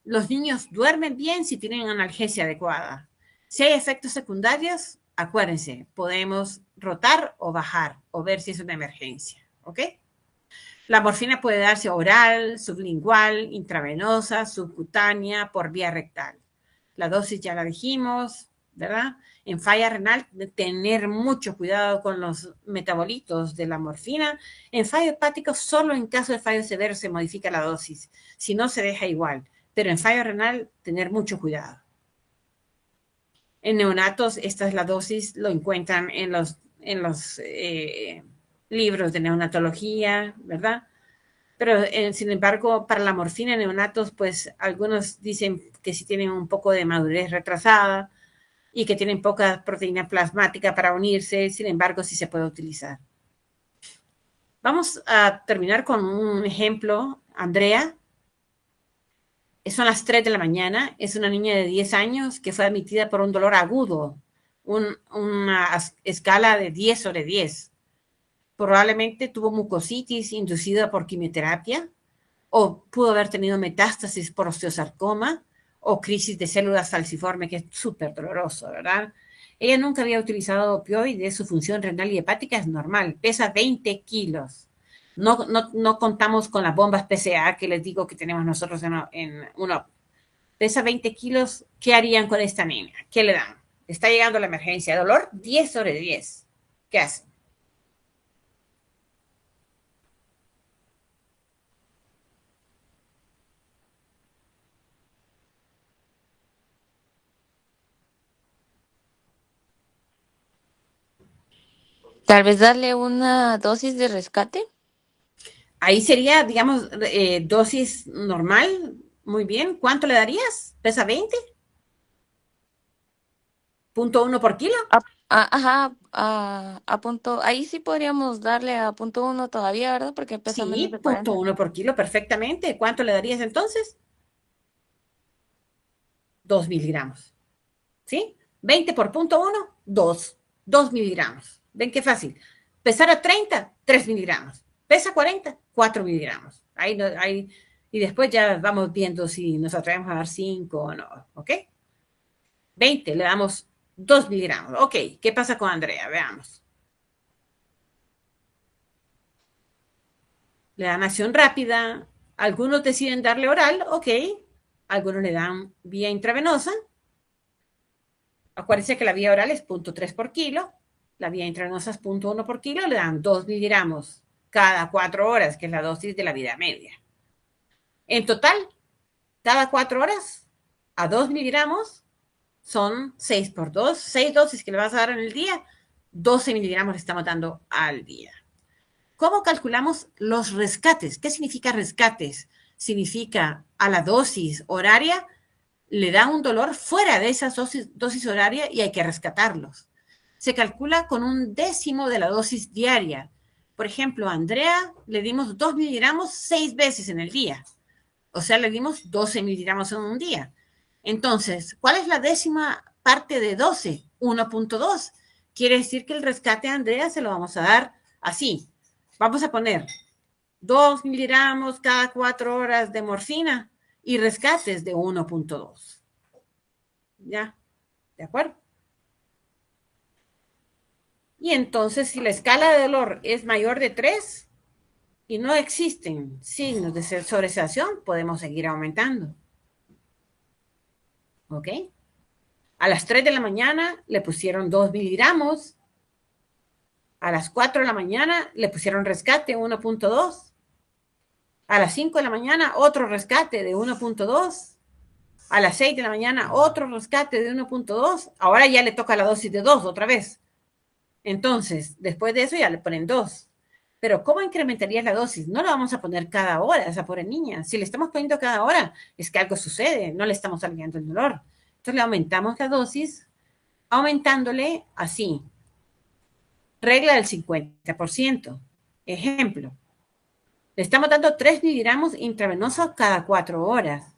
Los niños duermen bien si tienen analgesia adecuada. Si hay efectos secundarios, acuérdense, podemos rotar o bajar o ver si es una emergencia, ¿ok? La morfina puede darse oral, sublingual, intravenosa, subcutánea, por vía rectal. La dosis ya la dijimos, ¿verdad? En falla renal, tener mucho cuidado con los metabolitos de la morfina. En fallo hepático, solo en caso de fallo severo se modifica la dosis. Si no, se deja igual. Pero en fallo renal, tener mucho cuidado. En neonatos, esta es la dosis, lo encuentran en los libros de neonatología, ¿verdad? Pero, sin embargo, para la morfina en neonatos, pues algunos dicen que si tienen un poco de madurez retrasada y que tienen poca proteína plasmática para unirse, sin embargo, sí se puede utilizar. Vamos a terminar con un ejemplo. Andrea, son las 3 de la mañana, es una niña de 10 años que fue admitida por un dolor agudo, una escala de 10 sobre 10. Probablemente tuvo mucositis inducida por quimioterapia, o pudo haber tenido metástasis por osteosarcoma o crisis de células falciforme, que es súper doloroso, ¿verdad? Ella nunca había utilizado opioides, su función renal y hepática es normal, pesa 20 kilos. No contamos con las bombas PCA que les digo que tenemos nosotros en uno. Pesa 20 kilos, ¿qué harían con esta niña? ¿Qué le dan? Está llegando la emergencia, dolor 10 sobre 10. ¿Qué hacen? Tal vez darle una dosis de rescate. Ahí sería, digamos, dosis normal. Muy bien. ¿Cuánto le darías? ¿Pesa 20? ¿0.1 por kilo? Ajá, a punto. Ahí sí podríamos darle a punto uno todavía, ¿verdad? Porque pesa menos Sí, de punto 40. uno por kilo, perfectamente. ¿Cuánto le darías entonces? 2 miligramos. ¿Sí? 20 por punto uno, 2. 2 miligramos. ¿Ven qué fácil? Pesar a 30, 3 miligramos. Pesa 40, 4 miligramos. Ahí, y después ya vamos viendo si nos atrevemos a dar 5 o no. ¿Ok? 20, le damos 2 miligramos. Ok, ¿qué pasa con Andrea? Veamos. Le dan acción rápida. Algunos deciden darle oral, ok. Algunos le dan vía intravenosa. Acuérdense que la vía oral es 0.3 por kilo. La vía intravenosa es 0.1 por kilo. Le dan 2 miligramos cada 4 horas, que es la dosis de la vida media. En total, cada 4 horas, a 2 miligramos, son 6 por 2. 6 dosis que le vas a dar en el día, 12 miligramos le estamos dando al día. ¿Cómo calculamos los rescates? ¿Qué significa rescates? Significa a la dosis horaria le da un dolor fuera de esa dosis horaria y hay que rescatarlos. Se calcula con un décimo de la dosis diaria. Por ejemplo, a Andrea le dimos 2 miligramos 6 veces en el día. O sea, le dimos 12 miligramos en un día. Entonces, ¿cuál es la décima parte de 12? 1.2. Quiere decir que el rescate a Andrea se lo vamos a dar así. Vamos a poner 2 miligramos cada 4 horas de morfina y rescates de 1.2. ¿Ya? ¿De acuerdo? Y entonces, si la escala de dolor es mayor de 3 y no existen signos de sobresedación, podemos seguir aumentando. ¿Ok? A las 3 de la mañana le pusieron 2 miligramos. A las 4 de la mañana le pusieron rescate 1.2. A las 5 de la mañana otro rescate de 1.2. A las 6 de la mañana otro rescate de 1.2. Ahora ya le toca la dosis de 2 otra vez. Entonces, después de eso ya le ponen 2. Pero ¿cómo incrementarías la dosis? No la vamos a poner cada hora a esa pobre niña. Si le estamos poniendo cada hora, es que algo sucede, no le estamos aliviando el dolor. Entonces le aumentamos la dosis, aumentándole así. Regla del 50%. Ejemplo, le estamos dando 3 miligramos intravenosos cada 4 horas.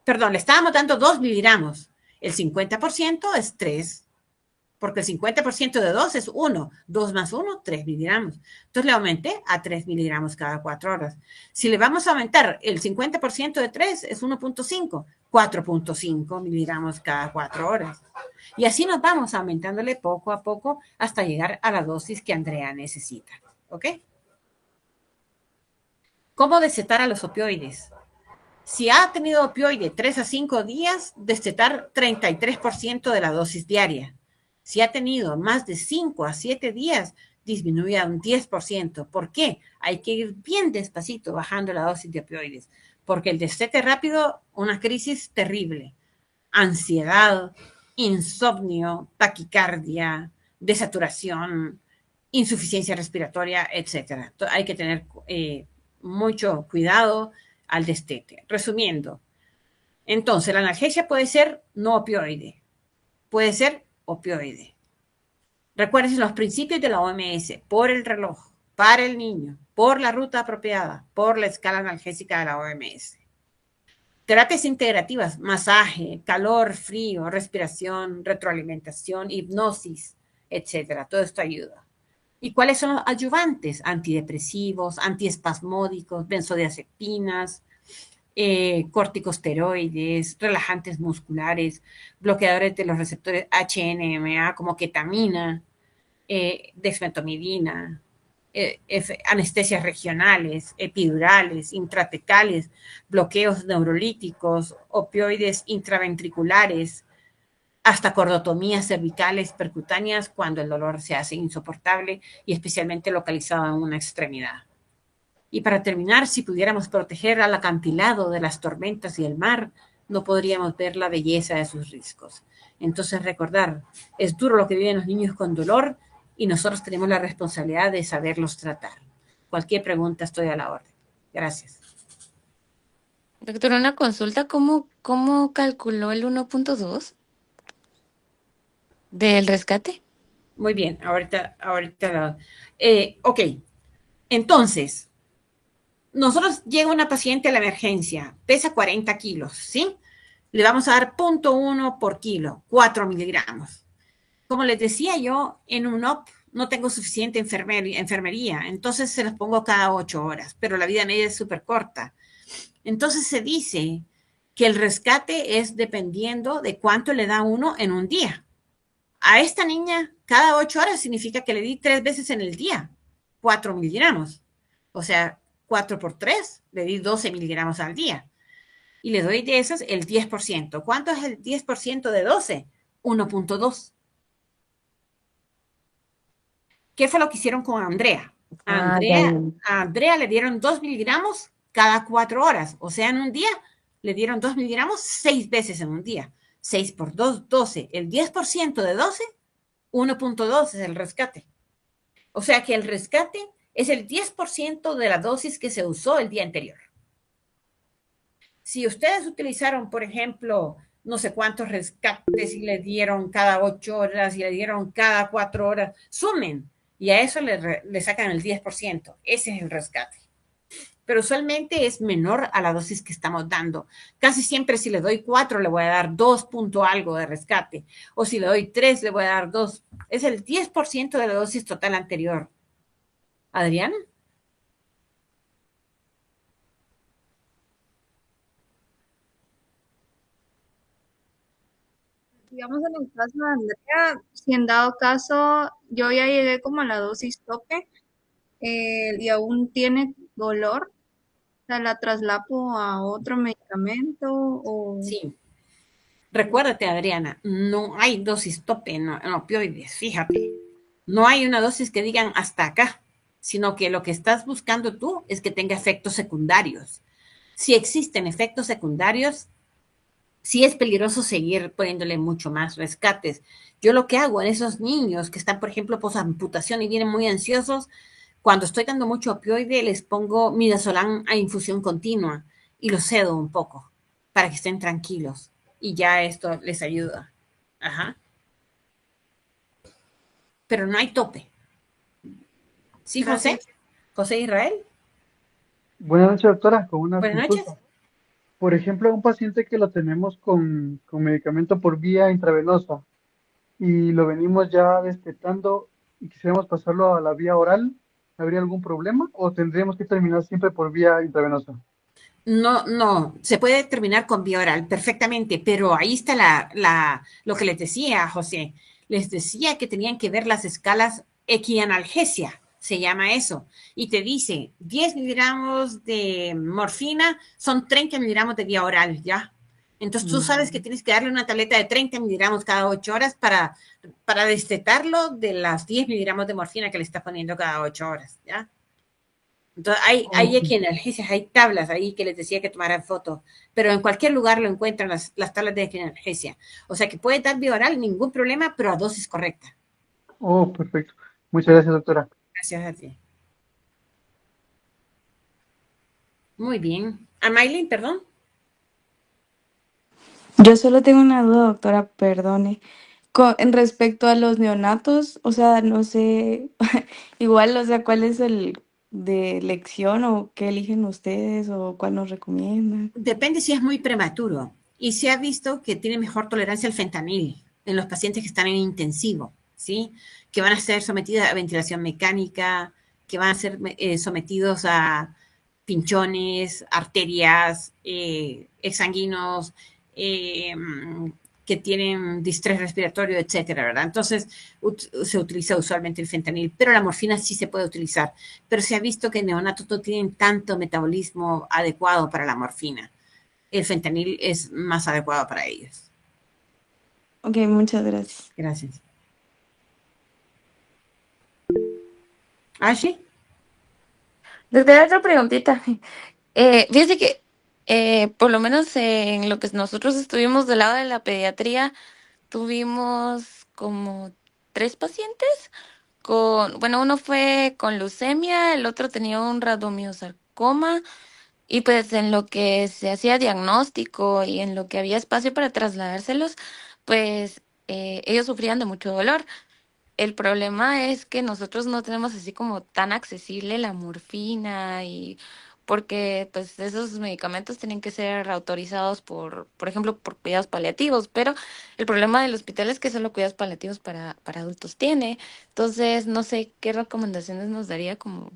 Perdón, le estábamos dando 2 miligramos. El 50% es 3. porque el 50% de 2 es 1. 2 más 1, 3 miligramos. Entonces le aumenté a 3 miligramos cada 4 horas. Si le vamos a aumentar el 50% de 3, es 1.5. 4.5 miligramos cada 4 horas. Y así nos vamos aumentándole poco a poco hasta llegar a la dosis que Andrea necesita. ¿Ok? ¿Cómo destetar a los opioides? Si ha tenido opioide 3 a 5 días, destetar 33% de la dosis diaria. Si ha tenido más de 5 a 7 días, disminuye a un 10%. ¿Por qué? Hay que ir bien despacito bajando la dosis de opioides, porque el destete rápido, una crisis terrible. Ansiedad, insomnio, taquicardia, desaturación, insuficiencia respiratoria, etc. Hay que tener mucho cuidado al destete. Resumiendo, entonces la analgesia puede ser no opioide, puede ser opioide. Recuerden los principios de la OMS, por el reloj, para el niño, por la ruta apropiada, por la escala analgésica de la OMS. Terapias integrativas, masaje, calor, frío, respiración, retroalimentación, hipnosis, etcétera. Todo esto ayuda. ¿Y cuáles son los ayudantes? Antidepresivos, antiespasmódicos, benzodiazepinas, corticosteroides, relajantes musculares, bloqueadores de los receptores HNMA como ketamina, dexmetomidina, anestesias regionales, epidurales, intratecales, bloqueos neurolíticos, opioides intraventriculares, hasta cordotomías cervicales percutáneas cuando el dolor se hace insoportable y especialmente localizado en una extremidad. Y para terminar, si pudiéramos proteger al acantilado de las tormentas y el mar, no podríamos ver la belleza de sus riscos. Entonces recordar, es duro lo que viven los niños con dolor y nosotros tenemos la responsabilidad de saberlos tratar. Cualquier pregunta estoy a la orden. Gracias. Doctor, una consulta, ¿cómo calculó el 1.2 del rescate? Muy bien, ahorita. Ok, entonces, nosotros llega una paciente a la emergencia, pesa 40 kilos, ¿sí? Le vamos a dar 0.1 por kilo, 4 miligramos. Como les decía yo, en UNOP no tengo suficiente enfermería, entonces se los pongo cada 8 horas, pero la vida media es súper corta. Entonces se dice que el rescate es dependiendo de cuánto le da uno en un día. A esta niña, cada 8 horas significa que le di 3 veces en el día, 4 miligramos. O sea, 4 por 3, le di 12 miligramos al día. Y le doy de esas el 10%. ¿Cuánto es el 10% de 12? 1.2. ¿Qué fue lo que hicieron con Andrea? A Andrea le dieron 2 miligramos cada 4 horas. O sea, en un día le dieron 2 miligramos 6 veces en un día. 6 por 2, 12. El 10% de 12, 1.2 es el rescate. O sea que el rescate es el 10% de la dosis que se usó el día anterior. Si ustedes utilizaron, por ejemplo, no sé cuántos rescates y le dieron cada 8 horas y le dieron cada 4 horas, sumen y a eso le sacan el 10%. Ese es el rescate. Pero usualmente es menor a la dosis que estamos dando. Casi siempre si le doy 4 le voy a dar 2 punto algo de rescate. O si le doy 3 le voy a dar 2. Es el 10% de la dosis total anterior. ¿Adriana? Digamos en el caso de Andrea, si en dado caso yo ya llegué como a la dosis tope y aún tiene dolor, o sea, la traslapo a otro medicamento o... Sí. Recuérdate, Adriana, no hay dosis tope en opioides, fíjate. No hay una dosis que digan hasta acá, sino que lo que estás buscando tú es que tenga efectos secundarios. Si existen efectos secundarios, sí es peligroso seguir poniéndole mucho más rescates. Yo lo que hago en esos niños que están, por ejemplo, posamputación y vienen muy ansiosos, cuando estoy dando mucho opioide, les pongo midazolam a infusión continua y los cedo un poco para que estén tranquilos. Y ya esto les ayuda. Ajá. Pero no hay tope. ¿Sí, José? Gracias. ¿José Israel? Buenas noches, doctora, con una Buenas noches. consulta. Por ejemplo, un paciente que lo tenemos con medicamento por vía intravenosa, y lo venimos ya destetando y quisiéramos pasarlo a la vía oral, ¿habría algún problema o tendríamos que terminar siempre por vía intravenosa? No, no, se puede terminar con vía oral perfectamente, pero ahí está lo que les decía, José. Les decía que tenían que ver las escalas equianalgesia, se llama eso, y te dice 10 miligramos de morfina son 30 miligramos de vía oral, ¿ya? Entonces tú sabes que tienes que darle una tableta de 30 miligramos cada 8 horas para destetarlo de las 10 miligramos de morfina que le estás poniendo cada 8 horas, ¿ya? Entonces, hay Ok. equianalgesias, hay tablas ahí que les decía que tomaran fotos, pero en cualquier lugar lo encuentran las tablas de equianalgesia. O sea que puede dar vía oral, ningún problema, pero a dosis correcta. Oh, perfecto. Muchas gracias, doctora. Gracias a ti. Muy bien. ¿A Maylin, perdón? Yo solo tengo una duda, doctora, perdone. En respecto a los neonatos, o sea, no sé, igual, o sea, ¿cuál es el de elección o qué eligen ustedes o cuál nos recomiendan? Depende si es muy prematuro. Y se ha visto que tiene mejor tolerancia al fentanil en los pacientes que están en intensivo, ¿sí? Que van a ser sometidos a ventilación mecánica, que van a ser sometidos a pinchones, arterias, exsanguinos, eh, que tienen distrés respiratorio, etcétera, ¿verdad? Entonces, se utiliza usualmente el fentanil, pero la morfina sí se puede utilizar. Pero se ha visto que neonatos no tienen tanto metabolismo adecuado para la morfina. El fentanil es más adecuado para ellos. Ok, muchas gracias. Gracias. ¿Ashley? Doctora, otra preguntita. Fíjese que por lo menos en lo que nosotros estuvimos del lado de la pediatría, tuvimos como 3 pacientes bueno, uno fue con leucemia, el otro tenía un radomiosarcoma, y pues en lo que se hacía diagnóstico y en lo que había espacio para trasladárselos, pues ellos sufrían de mucho dolor. El problema es que nosotros no tenemos así como tan accesible la morfina y porque pues esos medicamentos tienen que ser autorizados por ejemplo, por cuidados paliativos, pero el problema del hospital es que solo cuidados paliativos para adultos tiene. Entonces, no sé qué recomendaciones nos daría como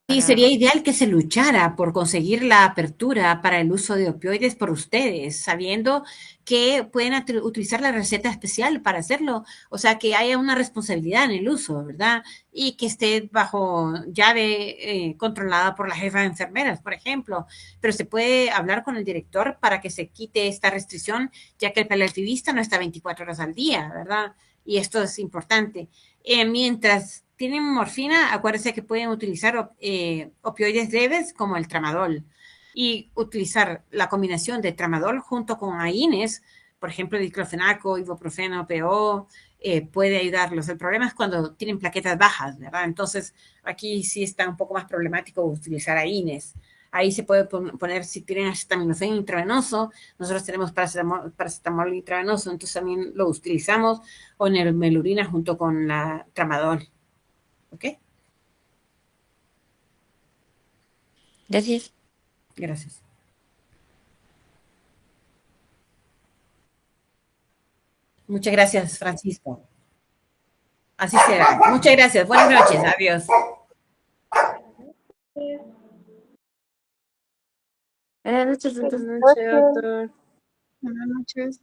Sí, sería para... ideal que se luchara por conseguir la apertura para el uso de opioides por ustedes, sabiendo que pueden utilizar la receta especial para hacerlo, o sea, que haya una responsabilidad en el uso, ¿verdad? Y que esté bajo llave controlada por la jefa de enfermeras, por ejemplo. Pero se puede hablar con el director para que se quite esta restricción, ya que el paliativista no está 24 horas al día, ¿verdad? Y esto es importante. Mientras tienen morfina, acuérdense que pueden utilizar opioides leves como el tramadol y utilizar la combinación de tramadol junto con AINES, por ejemplo, diclofenaco, ibuprofeno, PO, puede ayudarlos. El problema es cuando tienen plaquetas bajas, ¿verdad? Entonces, aquí sí está un poco más problemático utilizar AINES. Ahí se puede poner, si tienen acetaminofén intravenoso, nosotros tenemos paracetamol intravenoso, entonces también lo utilizamos, o melurina junto con la tramadol. ¿Ok? Gracias. Gracias. Muchas gracias, Francisco. Así será. Muchas gracias. Buenas noches. Adiós. Buenas noches, Buenas doctor. noches, doctor. Buenas noches.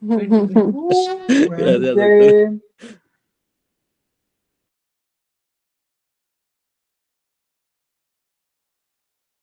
Buenas Gracias, doctor. noches.